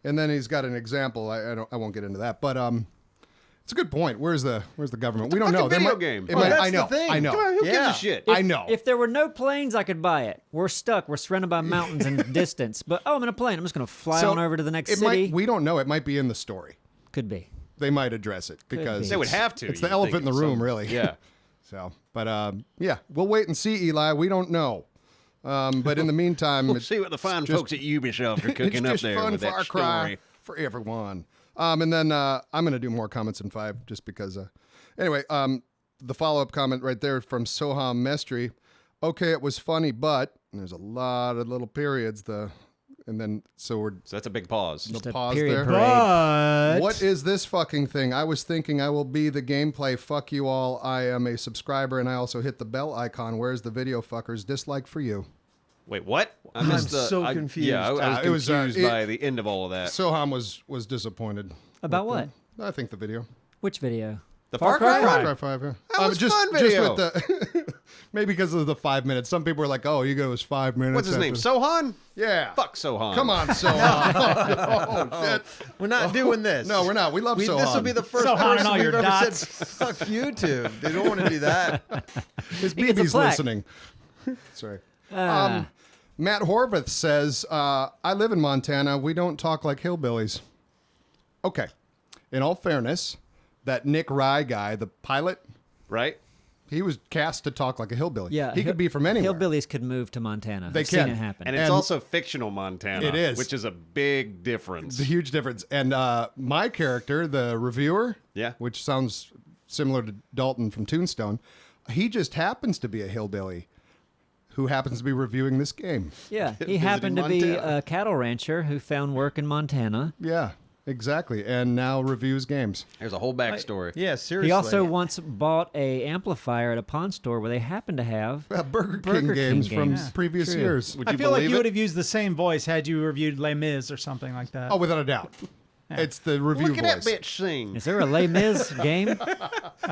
And then he's got an example. I won't get into that. But It's a good point. Where's the government? We don't know. fucking There video might- game. it Oh, might- that's I know. the thing. I know. Come on, who gives Yeah. a shit? I know. If there were no planes, I could buy it. We're stuck. We're surrounded by mountains and distance. But I'm in a plane. I'm just going to fly So on over to the next it city. might. We don't know. It might be in the story. Could be. They might address it because be. They would have to. It's the you'd elephant think, in the room, some- really. Yeah. So, but yeah, we'll wait and see, Eli. We don't know. But in the meantime, We'll see what the fine folks at Ubisoft are it's cooking up just there fun with Far that Cry story. for everyone. And then I'm going to do more comments in 5 just because. Anyway, the follow-up comment right there from Soham Mestri. Okay, it was funny, but and there's a lot of little periods. And then so that's a big pause. Just a pause period there. parade. But what is this fucking thing? I was thinking I will be the gameplay. Fuck you all. I am a subscriber and I also hit the bell icon. Where's the video fuckers? Dislike for you. Wait, what? I I'm missed so I confused. Yeah, I was It was, confused it- by the end of all of that. Soham was disappointed. About with what? I think the video. Which video? The Far Far Cry? Cry? Far Cry 5, yeah. That was just, fun just video. with the maybe because of the 5 minutes. Some people were like, "Oh, you go, it was 5 minutes." What's his name? after- Sohan? Yeah. Fuck Sohan. Come on, Sohan. Oh, shit. We're not doing this. No, we're not. We love Sohan. This will be the first Sohan and person all we've your ever dots. said, fuck YouTube. They don't want to do that. His He gets a BB's plaque. listening. Sorry. Matt Horvath says, I live in Montana. We don't talk like hillbillies. Okay. In all fairness, that Nick Rye guy, the pilot, Right? he was cast to talk like a hillbilly. Yeah. He could be from anywhere. Hillbillies could move to Montana. They I've seen can. it happen. And it's And- also fictional Montana. It is. Which is a big difference. It's a huge difference. And my character, the reviewer, Yeah. which sounds similar to Dalton from Tombstone, he just happens to be a hillbilly who happens to be reviewing this game. yeah, he Visiting happened to be Montana. a cattle rancher who found work in Montana. Yeah, exactly. And now reviews games. There's a whole backstory. Yeah, seriously. He also once bought a amplifier at a pawn store where they happened to have Burger King Burger King games from games. previous True. years. Would I you feel like believe you it? would have used the same voice had you reviewed Les Mis or something like that. Oh, without a doubt. It's the review Look at voice. that bitch sing. Is there a Les Mis game?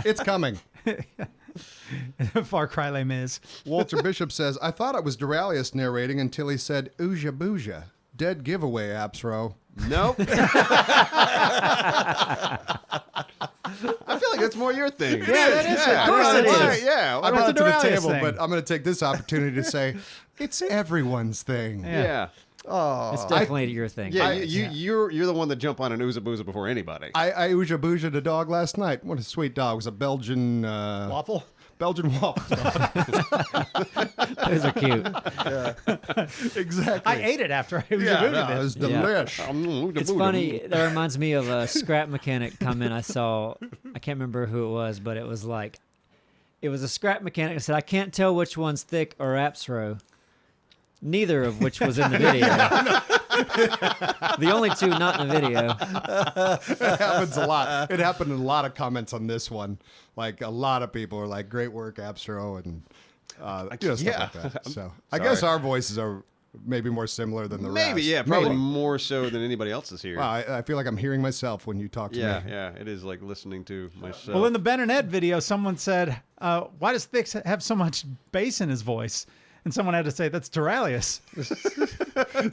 It's coming. Far Cry Les Mis. Walter Bishop says, I thought it was Duralius narrating until he said, Ooja Booja. Dead giveaway, Apsro. Nope. I feel like that's more your thing. Yeah, that is. Yeah, Of course I it brought is. Yeah. I why brought not? it to the Duralius table, thing. but I'm going to take this opportunity to say, it's everyone's thing. Yeah. It's definitely your thing. Yeah, you're the one that jumped on an Ooza Booza before anybody. I Ooja Booja the dog last night. What a sweet dog. It was a Belgian... Waffle? Belgian waffle dog. Those are cute. Exactly. I ate it after I was Yeah, reviewed no, it it. was Yeah. delish. It's funny. That reminds me of a scrap mechanic comment I saw. I can't remember who it was, but it was like, it was a scrap mechanic that said, I can't tell which one's thick or Apsro. Neither of which was in the video. The only two not in the video. It happens a lot. It happened in a lot of comments on this one. Like a lot of people are like, "Great work, Apsro," and stuff yeah. like that. So I guess our voices are maybe more similar than the Maybe, rest. yeah, probably more so than anybody else's here. Wow, I feel like I'm hearing myself when you talk to Yeah, me. yeah, it is like listening to myself. Well, in the Ben and Ed video, someone said, why does Thix have so much bass in his voice? And someone had to say, that's Duralius.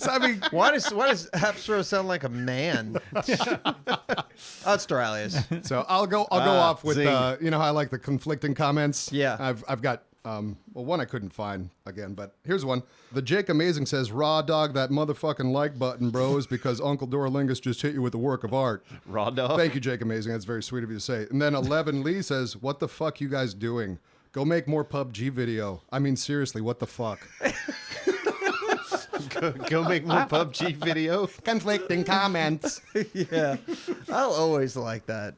So, I mean, Why does Hapsro sound like a man? Oh, it's Duralius. so I'll go off with zing. you know how I like the conflicting comments. Yeah. I've got well, one I couldn't find again, but here's one. The Jake Amazing says, "Raw dog that motherfucking like button, bros, because Uncle Doralingus just hit you with a work of art." Raw dog. Thank you, Jake Amazing. That's very sweet of you to say. And then 11 Lee says, "What the fuck you guys doing? Go make more PUBG video. I mean, seriously, what the fuck?" Go make more PUBG video. Conflicting comments. Yeah. I'll always like that.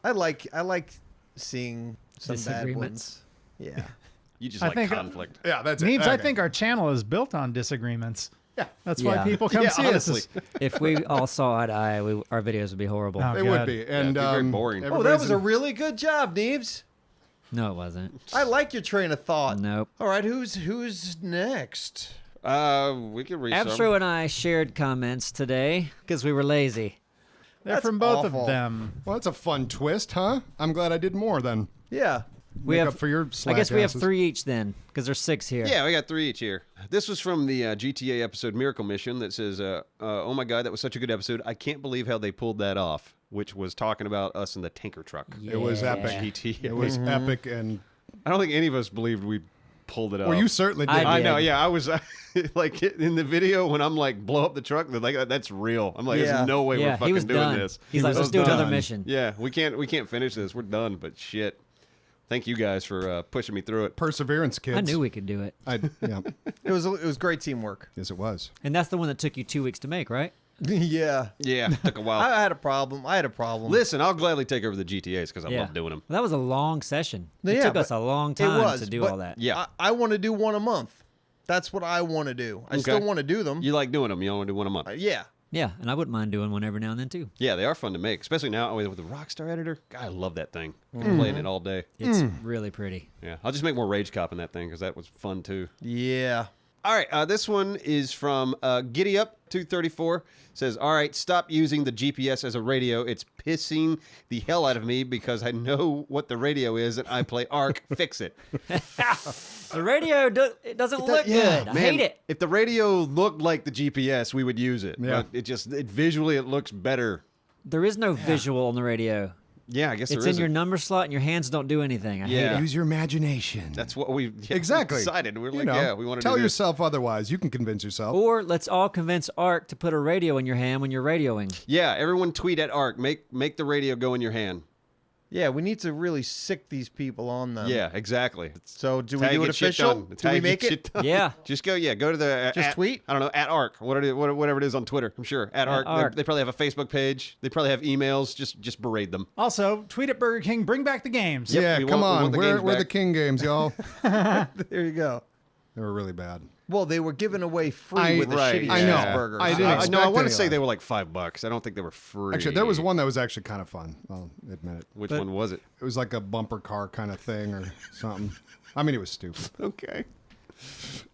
I like seeing some bad Disagreements. ones. Yeah. You just I like think- conflict. Yeah, that's Neebs, it. I Okay. think our channel is built on disagreements. Yeah. That's why Yeah. people come Yeah, see honestly. us. If we all saw eye to eye, our videos would be horrible. Oh. It God. would be. And it'd be very boring. Oh, that was a really good job, Neebs. No, it wasn't. I like your train of thought. Nope. All right, who's next? We could read Abstro some. and I shared comments today because we were lazy. They're That's from both awful. of them. Well, that's a fun twist, huh? I'm glad I did more then. Yeah. We make have up for your I slack guess we have asses. 3 each then, because there's 6 here. Yeah, we got 3 each here. This was from the GTA episode Miracle Mission that says, oh my God, that was such a good episode. I can't believe how they pulled that off, which was talking about us in the tanker truck. It was Yeah. epic. GTA. It was epic, and I don't think any of us believed we pulled it off. well, you certainly did. I I know, did. yeah. I was like in the video when I'm like, blow up the truck, they're like, that's real. I'm like, Yeah. there's no way Yeah, we're he fucking was doing done. this. He's like, was let's do another done. mission. Yeah, we can't finish this. We're done, but shit. Thank you guys for pushing me through it. Perseverance, kids. I knew we could do it. Yeah. It was great teamwork. Yes, it was. And that's the one that took you 2 weeks to make, right? Yeah. Yeah, took a while. I had a problem. Listen, I'll gladly take over the GTAs because I Yeah. love doing them. Well, that was a long session. It Yeah, took us but a long It time was to do but all that. Yeah. I want to do one a month. That's what I want to do. I still want to do them. You like doing them. You only do one a month. Yeah. Yeah, and I wouldn't mind doing one every now and then too. Yeah, they are fun to make, especially now with the Rockstar editor. God, I love that thing. I'm playing it all day. It's really pretty. Yeah, I'll just make more Rage Cop in that thing because that was fun too. Yeah. All right, this one is from Giddy Up 234. Says, all right, stop using the GPS as a radio. It's pissing the hell out of me because I know what the radio is and I play Ark. Fix it. The radio, it doesn't look good. I Man, hate it. If the radio looked like the GPS, we would use it. Yeah. But visually it looks better. There is no visual on the radio. Yeah, I guess It's there in your isn't. number slot and your hands don't do anything. I hate Yeah. it. Use your imagination. That's what we exactly decided. We were You like, know, yeah, we want to tell do this. yourself otherwise. You can convince yourself. Or let's all convince Ark to put a radio in your hand when you're radioing. Yeah, everyone tweet at Ark. Make the radio go in your hand. Yeah, we need to really sick these people on them. Yeah, exactly. So do It's we how you do it get shit official? done. It's Do how we you get make it? shit done. Yeah. Just go to the Just tweet? I don't know, at Ark. Whatever it is on Twitter. I'm sure at Ark. Ark. They probably have a Facebook page. They probably have emails. Just berate them. Also, tweet at Burger King, bring back the games. Yep, yeah, we come want- we on. want the We're games the back. King games, y'all. There you go. They were really bad. Well, they were giving away free with the Right, shitty I know. cheeseburgers. I didn't I expect want any to say less. they were like $5. I don't think they were free. Actually, there was one that was actually kind of fun. I'll admit it. Which one was it? It was like a bumper car kind of thing or something. I mean, it was stupid. Okay.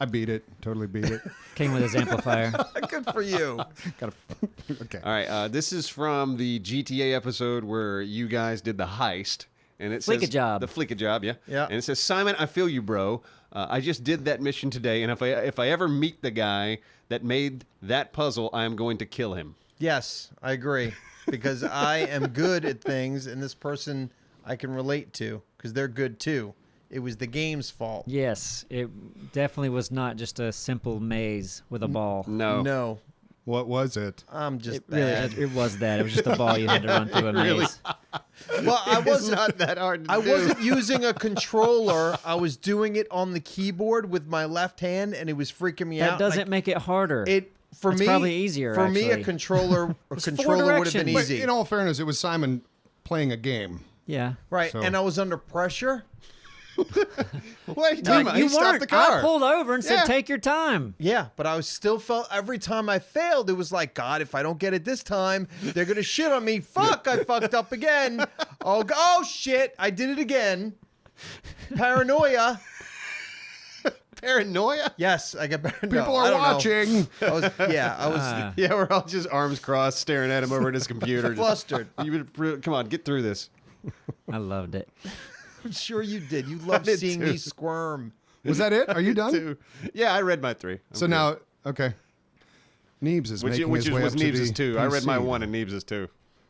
I beat it. Totally beat it. Came with his amplifier. Good for you. Okay. All right. This is from the GTA episode where you guys did the heist. And it says Fleeka-job. The Fleeka job, yeah. Yeah. And it says, Simon, I feel you, bro. I just did that mission today, and if I ever meet the guy that made that puzzle, I am going to kill him. Yes, I agree. Because I am good at things, and this person I can relate to because they're good too. It was the game's fault. Yes, it definitely was not just a simple maze with a ball. No. No, What was it? I'm just It really, bad. it was that. It was just a ball you had to run through a maze. Well, I It's wasn't. not that hard to I do. wasn't using a controller. I was doing it on the keyboard with my left hand, and it was freaking me That out. doesn't Like, make it harder. it for It's me. probably easier, for me. A actually. controller would have been directions. But easy, in all fairness, it was Simon playing a game. Yeah. right? So- And I was under pressure. What are you No, talking about? you He stopped weren't. the car. I pulled over and said, Yeah. take your time. Yeah, but I was still felt every time I failed, it was like, God, if I don't get it this time, they're gonna shit on me. Fuck, I fucked up again. Oh shit, I did it again. Paranoia. Paranoia? Yes, I got paranoia. People I are don't know. watching. I was Yeah, we're all just arms crossed, staring at him over at his computer. just- flustered. Come on, get through this. I loved it. I'm sure you did. You love did seeing too. me squirm. Was that it? Are you done? Too. Yeah, I read my 3. I'm So good. now, okay. Neebs is which making was his way up to Neebs' the 2. I read my PC. 1 and Neebs' 2.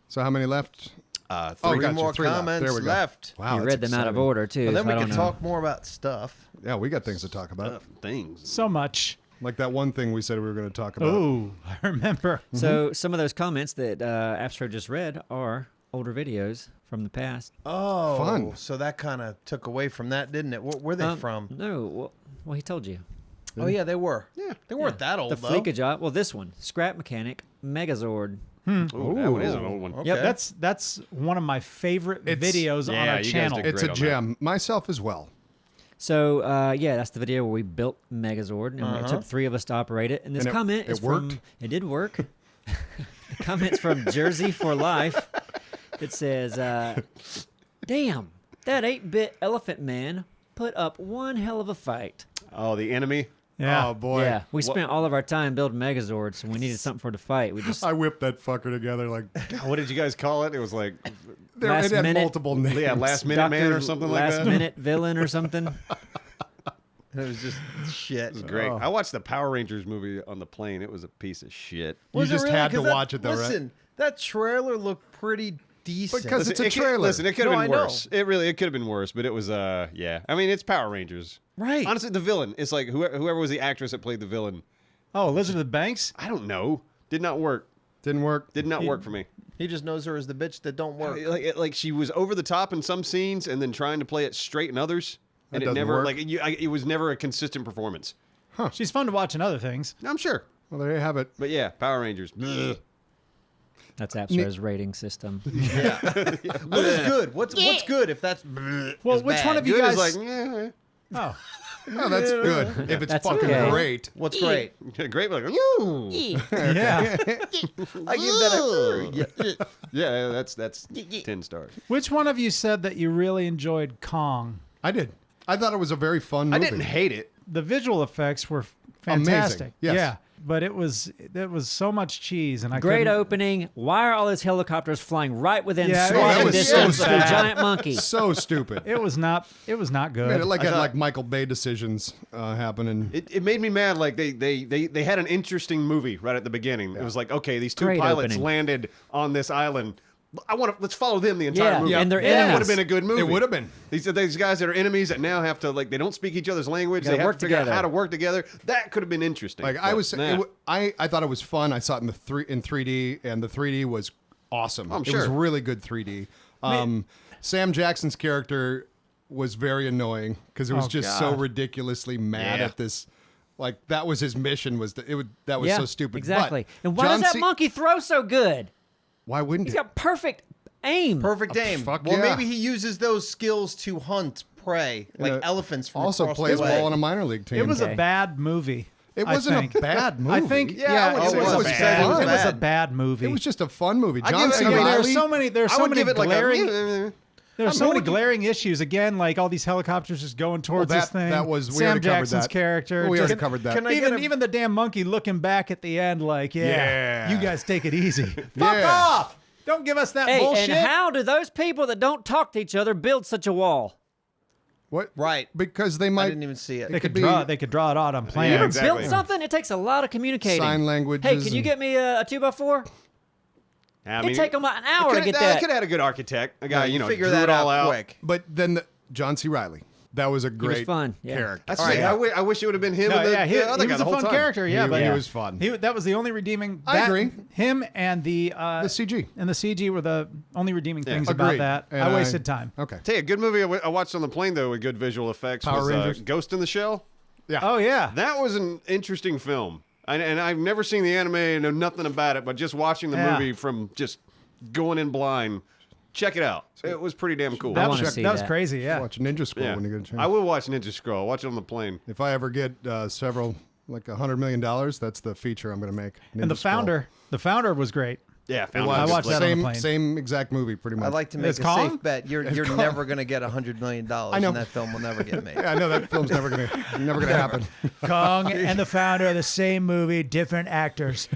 So how many left? 3. Oh, Three gotcha. more 3 left. comments There we go. left. Wow, you that's read them out of exciting. order, too. Well, then so we I can don't know. talk more about stuff. Yeah, we got things to talk about. Things. So much. Like that one thing we said we were going to talk about. Oh, I remember. So some of those comments that Abstro just read are older videos from the past. Oh, Fun. So that kind of took away from that, didn't it? Where were they from? No, well, he told you. Oh yeah, they were. Yeah, they weren't that old The though. Fleeka job. Well, this one, Scrap Mechanic, Megazord. Ooh, that one is an old one. Okay. Yep, that's one of my favorite videos on yeah, our you guys channel. did It's a Great on gem. Myself as well. So yeah, that's the video where we built Megazord, and it took 3 of us to operate it. And this And it- comment it is worked? from it did work. The comment's from Jersey for Life. It says, "Damn, that 8-bit elephant man put up one hell of a fight." Oh, the enemy? Yeah. Oh boy. Yeah, we spent all of our time building Megazords, and we needed something for the fight. We just I whipped that fucker together like What did you guys call it? It was like, Last it had minute. multiple names. yeah, Last Minute Man or something like last that. minute villain or something. It was just shit. It was great. I watched the Power Rangers movie on the plane. It was a piece of shit. You Was it just really? had to 'Cause that- watch it though, right? Listen, that trailer looked pretty decent. Because it's a It could- trailer. Listen, it could have No, been I know. worse. It could have been worse, but it was yeah. I mean, it's Power Rangers. Right. Honestly, the villain. It's like whoever was the actress that played the villain. Oh, Elizabeth Banks? I don't know. Did not work. Didn't work. Did not work for me. He just knows her as the bitch that don't work. Like she was over the top in some scenes and then trying to play it straight in others, and That it doesn't never work. like it was never a consistent performance. She's fun to watch in other things. I'm sure, Well, there you have it. but yeah, Power Rangers. Bleh. That's Appsara's rating system. What is good? What's good if that's Well, is which bad? one of you Good is guys? like yeah, Oh, Oh, that's good. If it's That's fucking okay. great. What's great? great. Like ooh. yeah. I give that a Yeah, that's 10 stars. Which one of you said that you really enjoyed Kong? I did. I thought it was a very fun movie. I didn't hate it. The visual effects were Amazing. fantastic. Yes. Yeah, but it was so much cheese, and I Great couldn't- opening. Why are all those helicopters flying right within Yeah, that swatting was so distance of the sad. giant monkey? So stupid. It was not good. Made it like had like Michael Bay decisions happening. It made me mad. Like they had an interesting movie right at the beginning. It was like, okay, these two Great pilots opening. landed on this island. Let's follow them the entire Yeah, movie. and they're That enemies. would have been a good movie. It would have been. These guys that are enemies that now have to they don't speak each other's language. Gotta They have work to figure together. out how to work together. That could have been interesting. Like I But, was, nah. I thought it was fun. I saw it in in 3D, and the 3D was awesome. I'm It was sure. really good 3D. Sam Jackson's character was very annoying because it was Oh, just so God. ridiculously mad Yeah. at this. Like that was his mission. That was Yeah, so stupid. Exactly. But And why John does that C- monkey throw so good? Why wouldn't He's he? got perfect aim. perfect aim. fuck Well, yeah. maybe he uses those skills to hunt prey, like Yeah. elephants from Also across plays the way. ball on a minor league team. It was Okay. a bad movie. It I wasn't think. a bad movie. I think Yeah, yeah, I wouldn't it say was, it was bad. it was a Bad. bad movie. It was just a fun movie. I John give it- C. I mean, there are Reilly. so many. There's I so would many give it like glaring. a. There's so many glaring issues. Again, like all these helicopters just going towards Well, this thing. that was- we Sam already covered Jackson's that. character. We already just- covered that. Can I get even the damn monkey looking back at the end, like, Yeah. you guys take it easy. Fuck Yeah. off! Don't give us that Hey, bullshit. and how do those people that don't talk to each other build such a wall? What? Right. Because they I might didn't even see it. they could be- draw. They could draw it out on You plans. ever exactly. built something? It takes a lot of communicating. sign languages. Hey, can you get me a 2x4? I It'd take them an hour to get I that. could have had a good architect, a guy, figure drew that it all out. quick. But then John C. Reilly. That was a great fun, yeah. character. That's All the right, thing. I wish it would have been him. No, and the, yeah, he the other was guy a the whole fun time. character. Yeah, He- but he was fun. That was the only redeeming. I that- agree. Him and the CG. and the CG were the only redeeming things Agreed. about that. And I wasted time. Okay. Tell you, a good movie I watched on the plane though with good visual effects Power was Rangers. Ghost in the Shell. Yeah. Oh yeah. That was an interesting film, and I've never seen the anime and know nothing about it, but just watching the Yeah. movie from just going in blind, check it out. It was pretty damn cool. I wanna see that was that. crazy. Yeah. Watch Ninja Scroll Yeah. when you get a chance. I will watch Ninja Scroll. Watch it on the plane. If I ever get several, like $100 million, that's the feature I'm going to make. And the Ninja founder was great. Yeah, Scroll. found I it. watched that on the Same, plane. same exact movie, pretty much. I'd like to make It's a Kong? safe bet. You're Kong. never going to get $100 million, I know. and that film will never get made. Yeah, I know that film's never gonna happen. Kong and the founder of the same movie, different actors.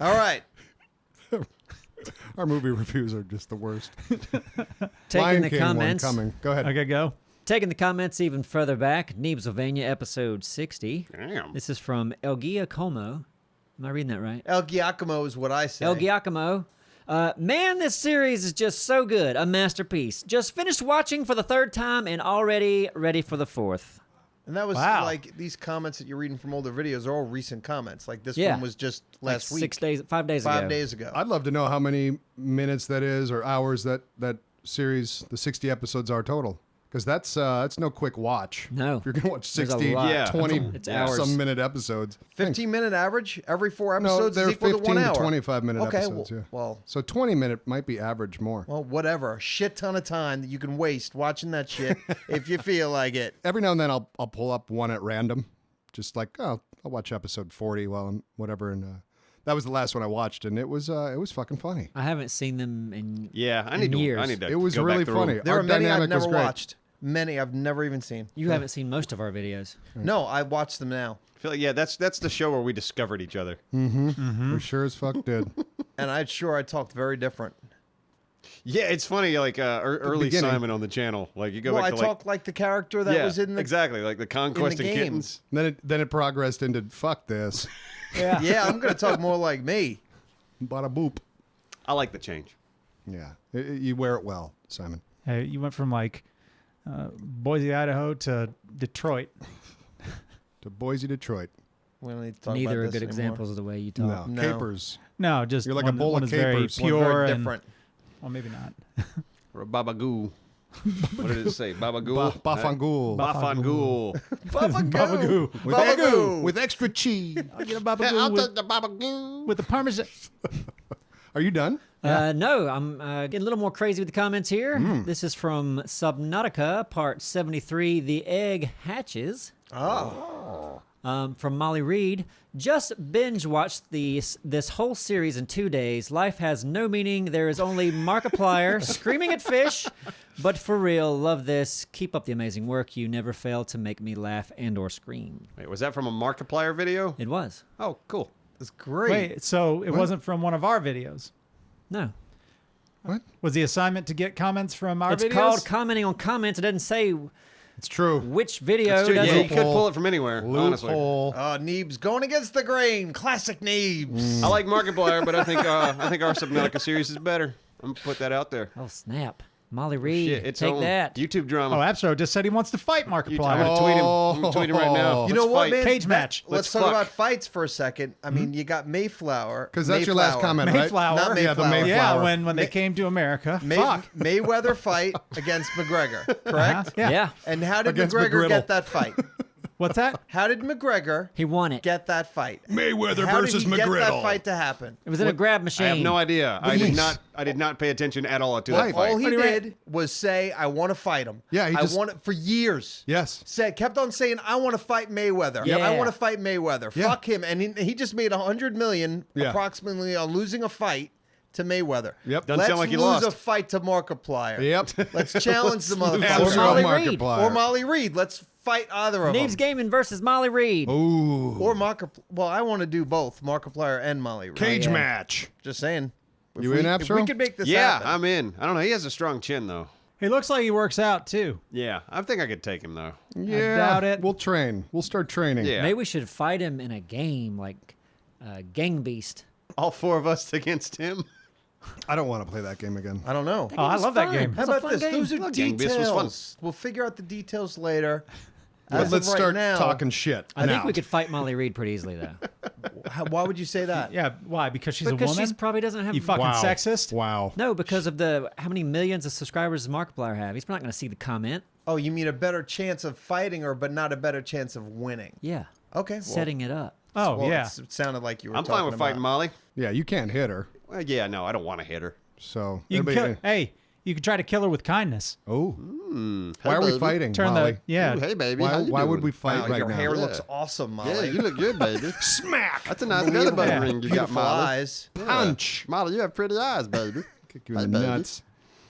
All right. Our movie reviews are just the worst. Taking Lion the King one comments. coming. Go ahead. Uh, Okay, go. Taking the comments even further back, Neebsylvania episode 60. Damn. This is from El Giacomo. Am I reading that right? El Giacomo is what I say. El Giacomo. Man, this series is just so good. A masterpiece. Just finished watching for the third time and already ready for the fourth. And that was Wow. like these comments that you're reading from older videos are all recent comments. Like this Yeah. one was just last Like week. 6 days, 5 days ago. 5 days ago. I'd love to know how many minutes that is or hours that series, the 60 episodes are total. Because that's no quick watch. No. If you're going to watch There's a 60, lot. Yeah. 20 It's hours. some minute episodes. 15-minute average every 4 No, episodes they're is equal to 15 1 to hour. 25-minute okay, episodes. well, Yeah. well, So 20-minute might be average more. well, whatever. A shit ton of time that you can waste watching that shit if you feel like it. Every now and then I'll pull up one at random. Just like, oh, I'll watch episode 40 while I'm whatever. And that was the last one I watched. And it was fucking funny. I haven't seen them in Yeah, I need years. to. I need to. It was go really back through funny. them. There Our are many I've dynamic was never great. watched. Many I've never even seen. You haven't seen most of our videos. No, I watch them now. I feel like, yeah, that's the show where we discovered each other. We sure as fuck did. And I talked very different. Yeah, it's funny, like early beginning. Simon on the channel. Like you go Well, I back to talk like the character that was in the exactly like the Conquest and game. Kittens. Then it progressed into fuck this. Yeah. Yeah, I'm gonna talk more like me. Bada boop. I like the change. Yeah, you wear it well, Simon. Hey, you went from like Boise, Idaho to Detroit. To Boise, Detroit. We don't need to talk Neither about are this good anymore. examples of the way you talk. No, No. capers. No, just You're like a one, bowl one of is very capers. One pure very and different. well, maybe not. Or a babagoo. What did it say? Babagoo? Bafangul. Bafangul. Babagoo. With, Babagoo. with extra cheese. I'll get a babagoo with, the babagoo. with the parmesan. Are you done? No, I'm getting a little more crazy with the comments here. This is from Subnautica, part 73, The Egg Hatches. Oh. From Molly Reed. Just binge watched this whole series in 2 days. Life has no meaning. There is only Markiplier screaming at fish. But for real, love this. Keep up the amazing work. You never fail to make me laugh and or scream. Wait, was that from a Markiplier video? It was. Oh, cool. It's great. Wait, so it wasn't from one of our videos? No. Was the assignment to get comments from our It's videos? called commenting on comments. It doesn't say It's true. which video That's true. does Yeah, you it. could pull it from anywhere, honestly. Loophole. Neebs going against the grain. Classic Neebs. I like Markiplier, but I think our Subnautica series is better. I'm gonna put that out there. Oh, snap. Molly Reed, Shit, it's take on that. YouTube drama. Oh, Abstro just said he wants to fight I'm Markiplier. gonna tweet him. I'm gonna tweet him right now. You Let's know what, fight. man? Cage match. Let's Let's talk fuck. about fights for a second. I mean, you got Mayflower. Because that's your last comment, right? Mayflower. Not Yeah, the Mayflower. Mayflower. Yeah, when they came to America. Fuck. Mayweather fight against McGregor, correct? Yeah. Yeah, And how did Against McGregor McGriddle. get that fight? What's that? How did McGregor he won it. get that fight? Mayweather How versus did he get McGriddle. that fight to happen? It was in a grab machine. I have no idea. I did not pay attention at all to that Right. fight. All he What do you did was say, "I want to fight him." Yeah, he I just- want it for years. Yes. Kept on saying, "I want to fight Mayweather. Yeah. I want to fight Mayweather. Yeah. Fuck him." And he just made $100 million Yeah. approximately on losing a fight to Mayweather. Yep. Doesn't Let's sound like he lose lost. a fight to Markiplier. Yep. Let's challenge the Or motherfucker. Molly Reed. Markiplier. Or Molly Reed. Let's fight either of Neebs them. Gaming versus Molly Reed. Ooh. Or Markiplier. Well, I want to do both, Markiplier and Molly Reed. Cage match. Just saying. If You we, in, If Abstro? we could make this Yeah, happen. I'm in. I don't know. He has a strong chin, though. He looks like he works out too. Yeah, I think I could take him, though. Yeah. doubt it. We'll train. We'll start training. Yeah. Maybe we should fight him in a game like Gang Beast. All four of us against him. I don't want to play that game again. I don't know. Oh, I was love that fun. game. How It's a about fun this? game. Those are Well, Gang Beast details. was fun. We'll figure out the details later. But As let's of right start now, talking shit. I think now. we could fight Molly Reed pretty easily, though. Why would you say that? Yeah, why? Because she's Because a woman? she probably doesn't have. You fucking Wow. sexist? Wow. No, because of how many millions of subscribers does Markiplier have? He's not going to see the comment. Oh, you mean a better chance of fighting her, but not a better chance of winning? Yeah. Okay. Well, Setting it up. Oh, well, yeah. It sounded like you were. I'm fine with fighting Molly. Yeah, you can't hit her. Well, yeah, no, I don't want to hit her. So. You can everybody- kill, hey, you can try to kill her with kindness. Oh. Why are we fighting, Turn Molly? the yeah. Ooh, hey, baby. Why would we fight Wow, right your now? hair Yeah. looks awesome, Molly. Yeah, you look good, baby. Smack. That's a nice belly button Yeah. ring you got, Beautiful Molly. eyes. Punch. Molly, you have pretty eyes, baby. Kick you in the baby. nuts.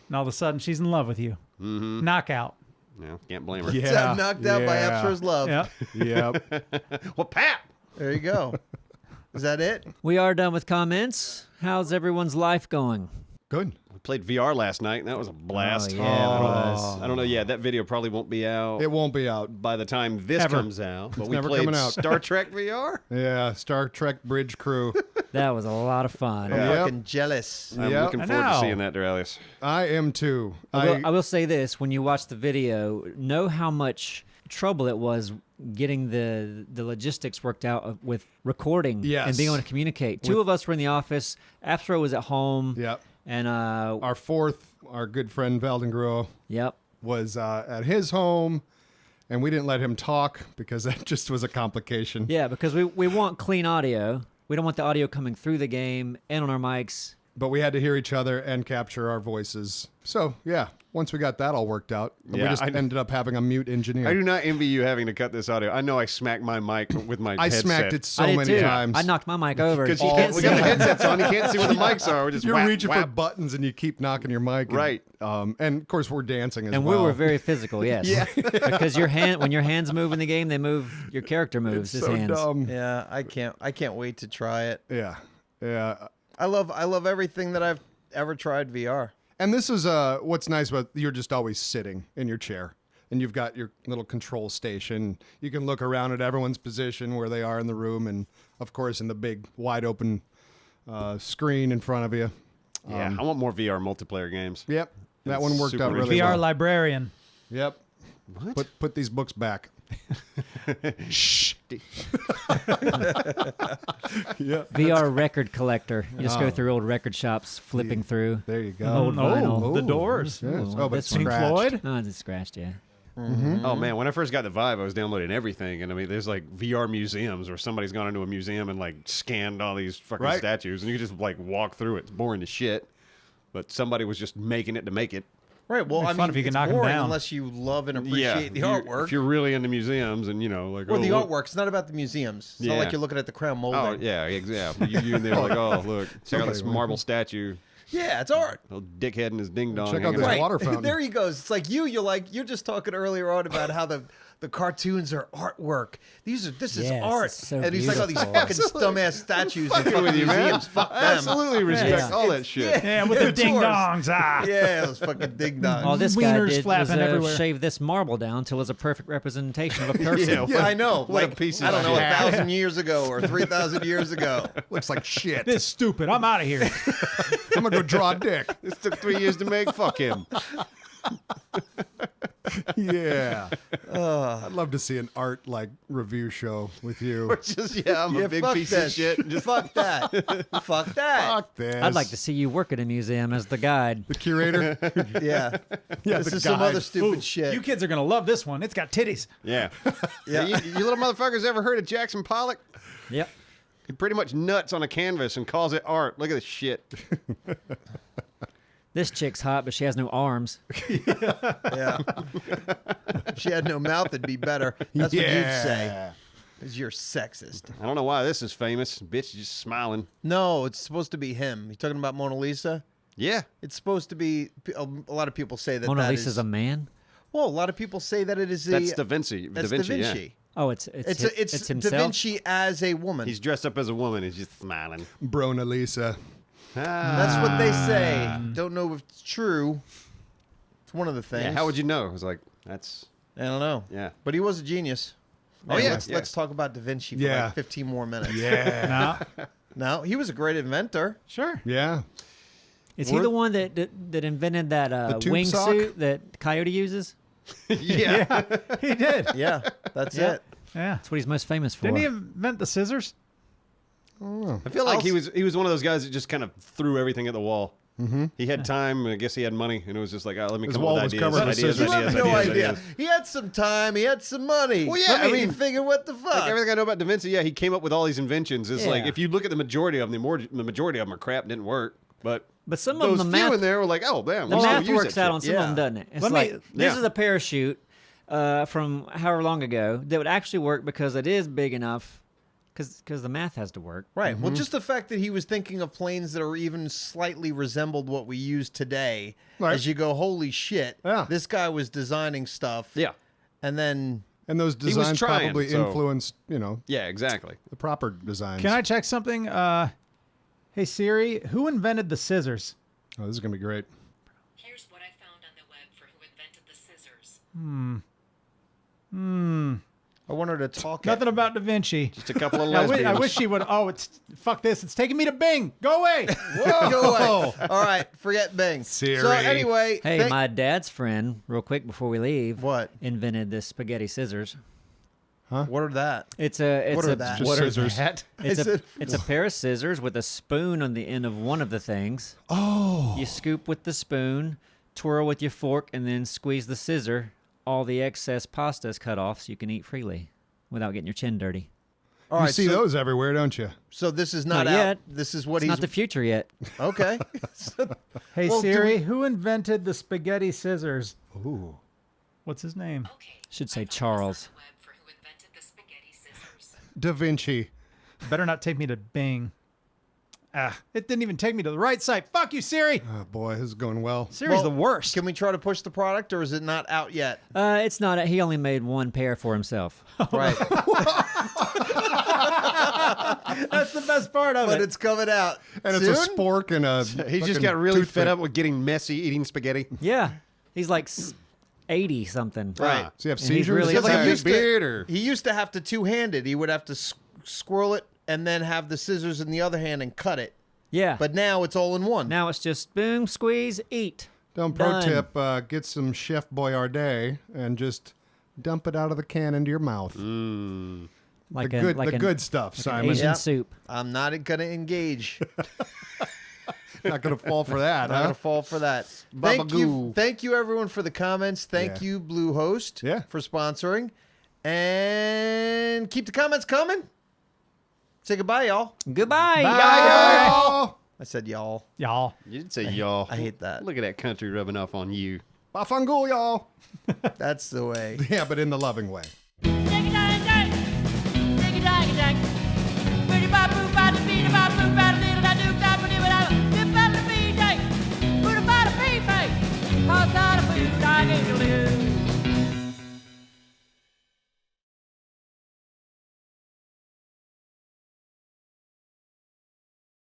And all of a sudden she's in love with you. Mm-hmm. Knockout. No, can't blame her. Yeah. I'm knocked out by yeah. Abstra's love. Yeah. Yep. Well, Pat. There you go. Is that it? We are done with comments. How's everyone's life going? Good. We played VR last night, and that was a blast. Oh, yeah, it was. I don't know. Yeah, that video probably won't be out It won't be out. by the time this Ever. comes out. But It's we never played coming out. Star Trek VR. Yeah. Star Trek Bridge Crew. That was a lot of fun. I'm Yeah. Yep. fucking jealous. I'm Yep. looking I forward to know. seeing that, Duralius. I am too. I will say this: when you watch the video, know how much trouble it was getting the logistics worked out with recording Yes. and being able to communicate. Two of us were in the office. Astro was at home. Yep. And Our good friend Valdengro yep. was at his home, and we didn't let him talk because that just was a complication. Yeah, because we want clean audio. We don't want the audio coming through the game and on our mics but we had to hear each other and capture our voices. So yeah, once we got that all worked out, we Yeah, just ended up having a mute engineer. I do not envy you having to cut this audio. I know I smacked my mic with my I headset. smacked it so I did many too. times. I knocked my mic over. Because You you can't can't, we see got the it. headsets on. You can't see where the mics are. We're just You're whap, reaching for whap. buttons and you keep knocking your mic. Right. And of course we're dancing as And well. we were very physical, yes. Yeah. Because when your hands move in the game, they move. Your character moves his so hands. dumb. Yeah, I can't wait to try it. Yeah. Yeah. I love everything that I've ever tried VR. And this is what's nice about you're just always sitting in your chair and you've got your little control station. You can look around at everyone's position where they are in the room and of course in the big wide open screen in front of you. Yeah, I want more VR multiplayer games. Yep. That one worked super out really VR well. librarian. Yep. What? Put these books back. Shh. Yeah. VR record collector. You just go through old record shops, flipping through. There you go. Old vinyl. Oh, The Doors. yes. Ooh, Oh, but this it's one. Pink scratched. Floyd. Oh, it's scratched, yeah. Oh man, when I first got the Vive, I was downloading everything, and I mean, there's like VR museums where somebody's gone into a museum and like scanned all these fucking Right. statues, and you just like walk through it. It's boring as shit, but somebody was just making it to make it. Right. Well, It'd I be fun mean, if you could it's knock 'em boring down. unless you love and Yeah, appreciate the if you're- artwork. If you're really into museums, and you know, like Well, the look- artwork. It's not about the museums. It's not Yeah. like you're looking at the crown molding. Oh yeah, exactly. You in there like, oh look, check out this marble statue. Yeah, it's art. Little dickhead and his ding dong. Check out hanging this Right. water fountain. There he goes. It's like you're just talking earlier on about how the cartoons are artwork. This is Yes, art. it's so and he's like, all these beautiful. fucking dumbass statues in Fucking fucking with you, man. museums. Fuck them. Absolutely respect Yeah. all that shit. Yeah, with the It's ding yours. dongs. Ah. Yeah, those fucking ding dongs. All this guy Wieners did was flapping everywhere. shave this marble down till it was a perfect representation of a person. Yeah, Yeah, I know. What a Like, piece I of don't know, shit. 1,000 years ago or 3,000 years ago. Looks like shit. This is stupid. I'm out of here. I'm gonna go draw a dick. This took 3 years to make. Fuck him. Yeah. I'd love to see an art like review show with you. Just I'm a big fuck piece that of shit. Just Fuck that. Fuck that. Fuck this. I'd like to see you work at a museum as the guide. the curator. Yeah. Yeah, This the is some guy. other stupid shit. You kids are gonna love this one. It's got titties. yeah. Yeah. You little motherfuckers ever heard of Jackson Pollock? Yep. He pretty much nuts on a canvas and calls it art. Look at this shit. This chick's hot, but she has no arms. Yeah. If she had no mouth, it'd be better. That's what you'd say. Because you're sexist. I don't know why this is famous. Bitch just smiling. No, it's supposed to be him. You talking about Mona Lisa? Yeah. It's supposed to be. A lot of people say that. Mona that Lisa's is, a man. Well, a lot of people say that it is the. That's Da Vinci. That's Da Vinci, Da Vinci. Oh, it's It's it's himself. Da Vinci as a woman. Yeah. He's dressed up as a woman. He's just smiling. Brona Lisa. That's what they say. Don't know if it's true. It's one of the things. Yeah, how would you know? I was like, that's... I don't know. Yeah. But he was a genius. Oh, Man, yeah, Let's, yeah. let's talk about Da Vinci for Yeah. like 15 more minutes. Yeah. No. No, he was a great inventor. Sure. Yeah. Is he the one that invented that tube sock? wingsuit that Coyote uses? yeah. He did. Yeah, that's Yeah. it. Yeah. That's what he's most famous for. Didn't he invent the scissors? I feel like he was one of those guys that just kind of threw everything at the wall. Mm-hmm. He had time, and I guess he had money, and it was just like, let me His come wall up with was ideas, covered with ideas, scissors. You have ideas, no ideas, idea. ideas. He had some time. He had some money. Well, yeah, I I mean, mean, figure what the fuck. Like everything I know about Da Vinci, yeah, he came up with all these inventions. It's like Yeah. if you look at the majority of them, the majority of them are crap, didn't work. But some of those them, the few math, in there were like, oh damn, the we still math use works that out shit. on some of them, doesn't it? It's Let me- like this Yeah. is a parachute from however long ago that would actually work because it is big enough. Because the math has to work. Right. Well, just the fact that he was thinking of planes that are even slightly resembled what we use today, Right. as you go, holy shit, Yeah. this guy was designing stuff. Yeah, And then, And those was designs trying, probably so- influenced, yeah, exactly. the proper designs. Can I check something? Hey Siri, who invented the scissors? Oh, this is gonna be great. Here's what I found on the web for who invented the scissors. I want her to talk. Nothing about Da Vinci. Just a couple of I lesbians. wish she would. Oh, it's fuck this. It's taking me to Bing. Go away. Whoa. Go away. All right. Forget Bing. Siri. So anyway. Hey, my dad's friend, real quick before we leave, What? invented the spaghetti scissors. What are that? It's a What are that? Just What are scissors. that? It's Is a it- it's a pair of scissors with a spoon on the end of one of the things. Oh. You scoop with the spoon, twirl with your fork, and then squeeze the scissor. All the excess pasta is cut off so you can eat freely without getting your chin dirty. All You right, see so, those everywhere, don't you? so this is not, Not out. yet. This is what It's he's not the future yet. okay. Hey Well, do Siri, we- who invented the spaghetti scissors? Ooh. What's his name? Okay. Should say I found this Charles. on the web for who invented the spaghetti scissors. Da Vinci. Better not take me to Bing. Ah, it didn't even take me to the right site. Fuck you, Siri. Oh boy, this is going well. Siri's Well, the worst. Can we try to push the product, or is it not out yet? It's not. He only made one pair for himself. Right. That's the best part of But it. it's coming out. And soon? it's a spork and a. He just fucking got really toothpick. fed up with getting messy eating spaghetti. Yeah, he's like 80 something. Right. So you have And he's seizures? really Because Like he a used to- beard or He used to have to two-handed. He would have to squirrel it and then have the scissors in the other hand and cut it. Yeah. But now it's all in one. now it's just boom, squeeze, eat. Pro Done. tip: get some Chef Boyardee and just dump it out of the can into your mouth. Like the a, good, like the an good stuff, Simon. Asian Yeah. soup. I'm not going to engage. Not gonna fall for that, Not huh? going to fall for that. Babagoo. Thank you, everyone, for the comments. Thank Yeah. you, Bluehost, Yeah. for sponsoring. And keep the comments coming. Say goodbye, y'all. Goodbye. Bye. Oh, I said y'all. Y'all. you did say y'all. I hate that. Look at that country rubbing off on you. Bafangul, y'all. That's the way. Yeah, but in the loving way.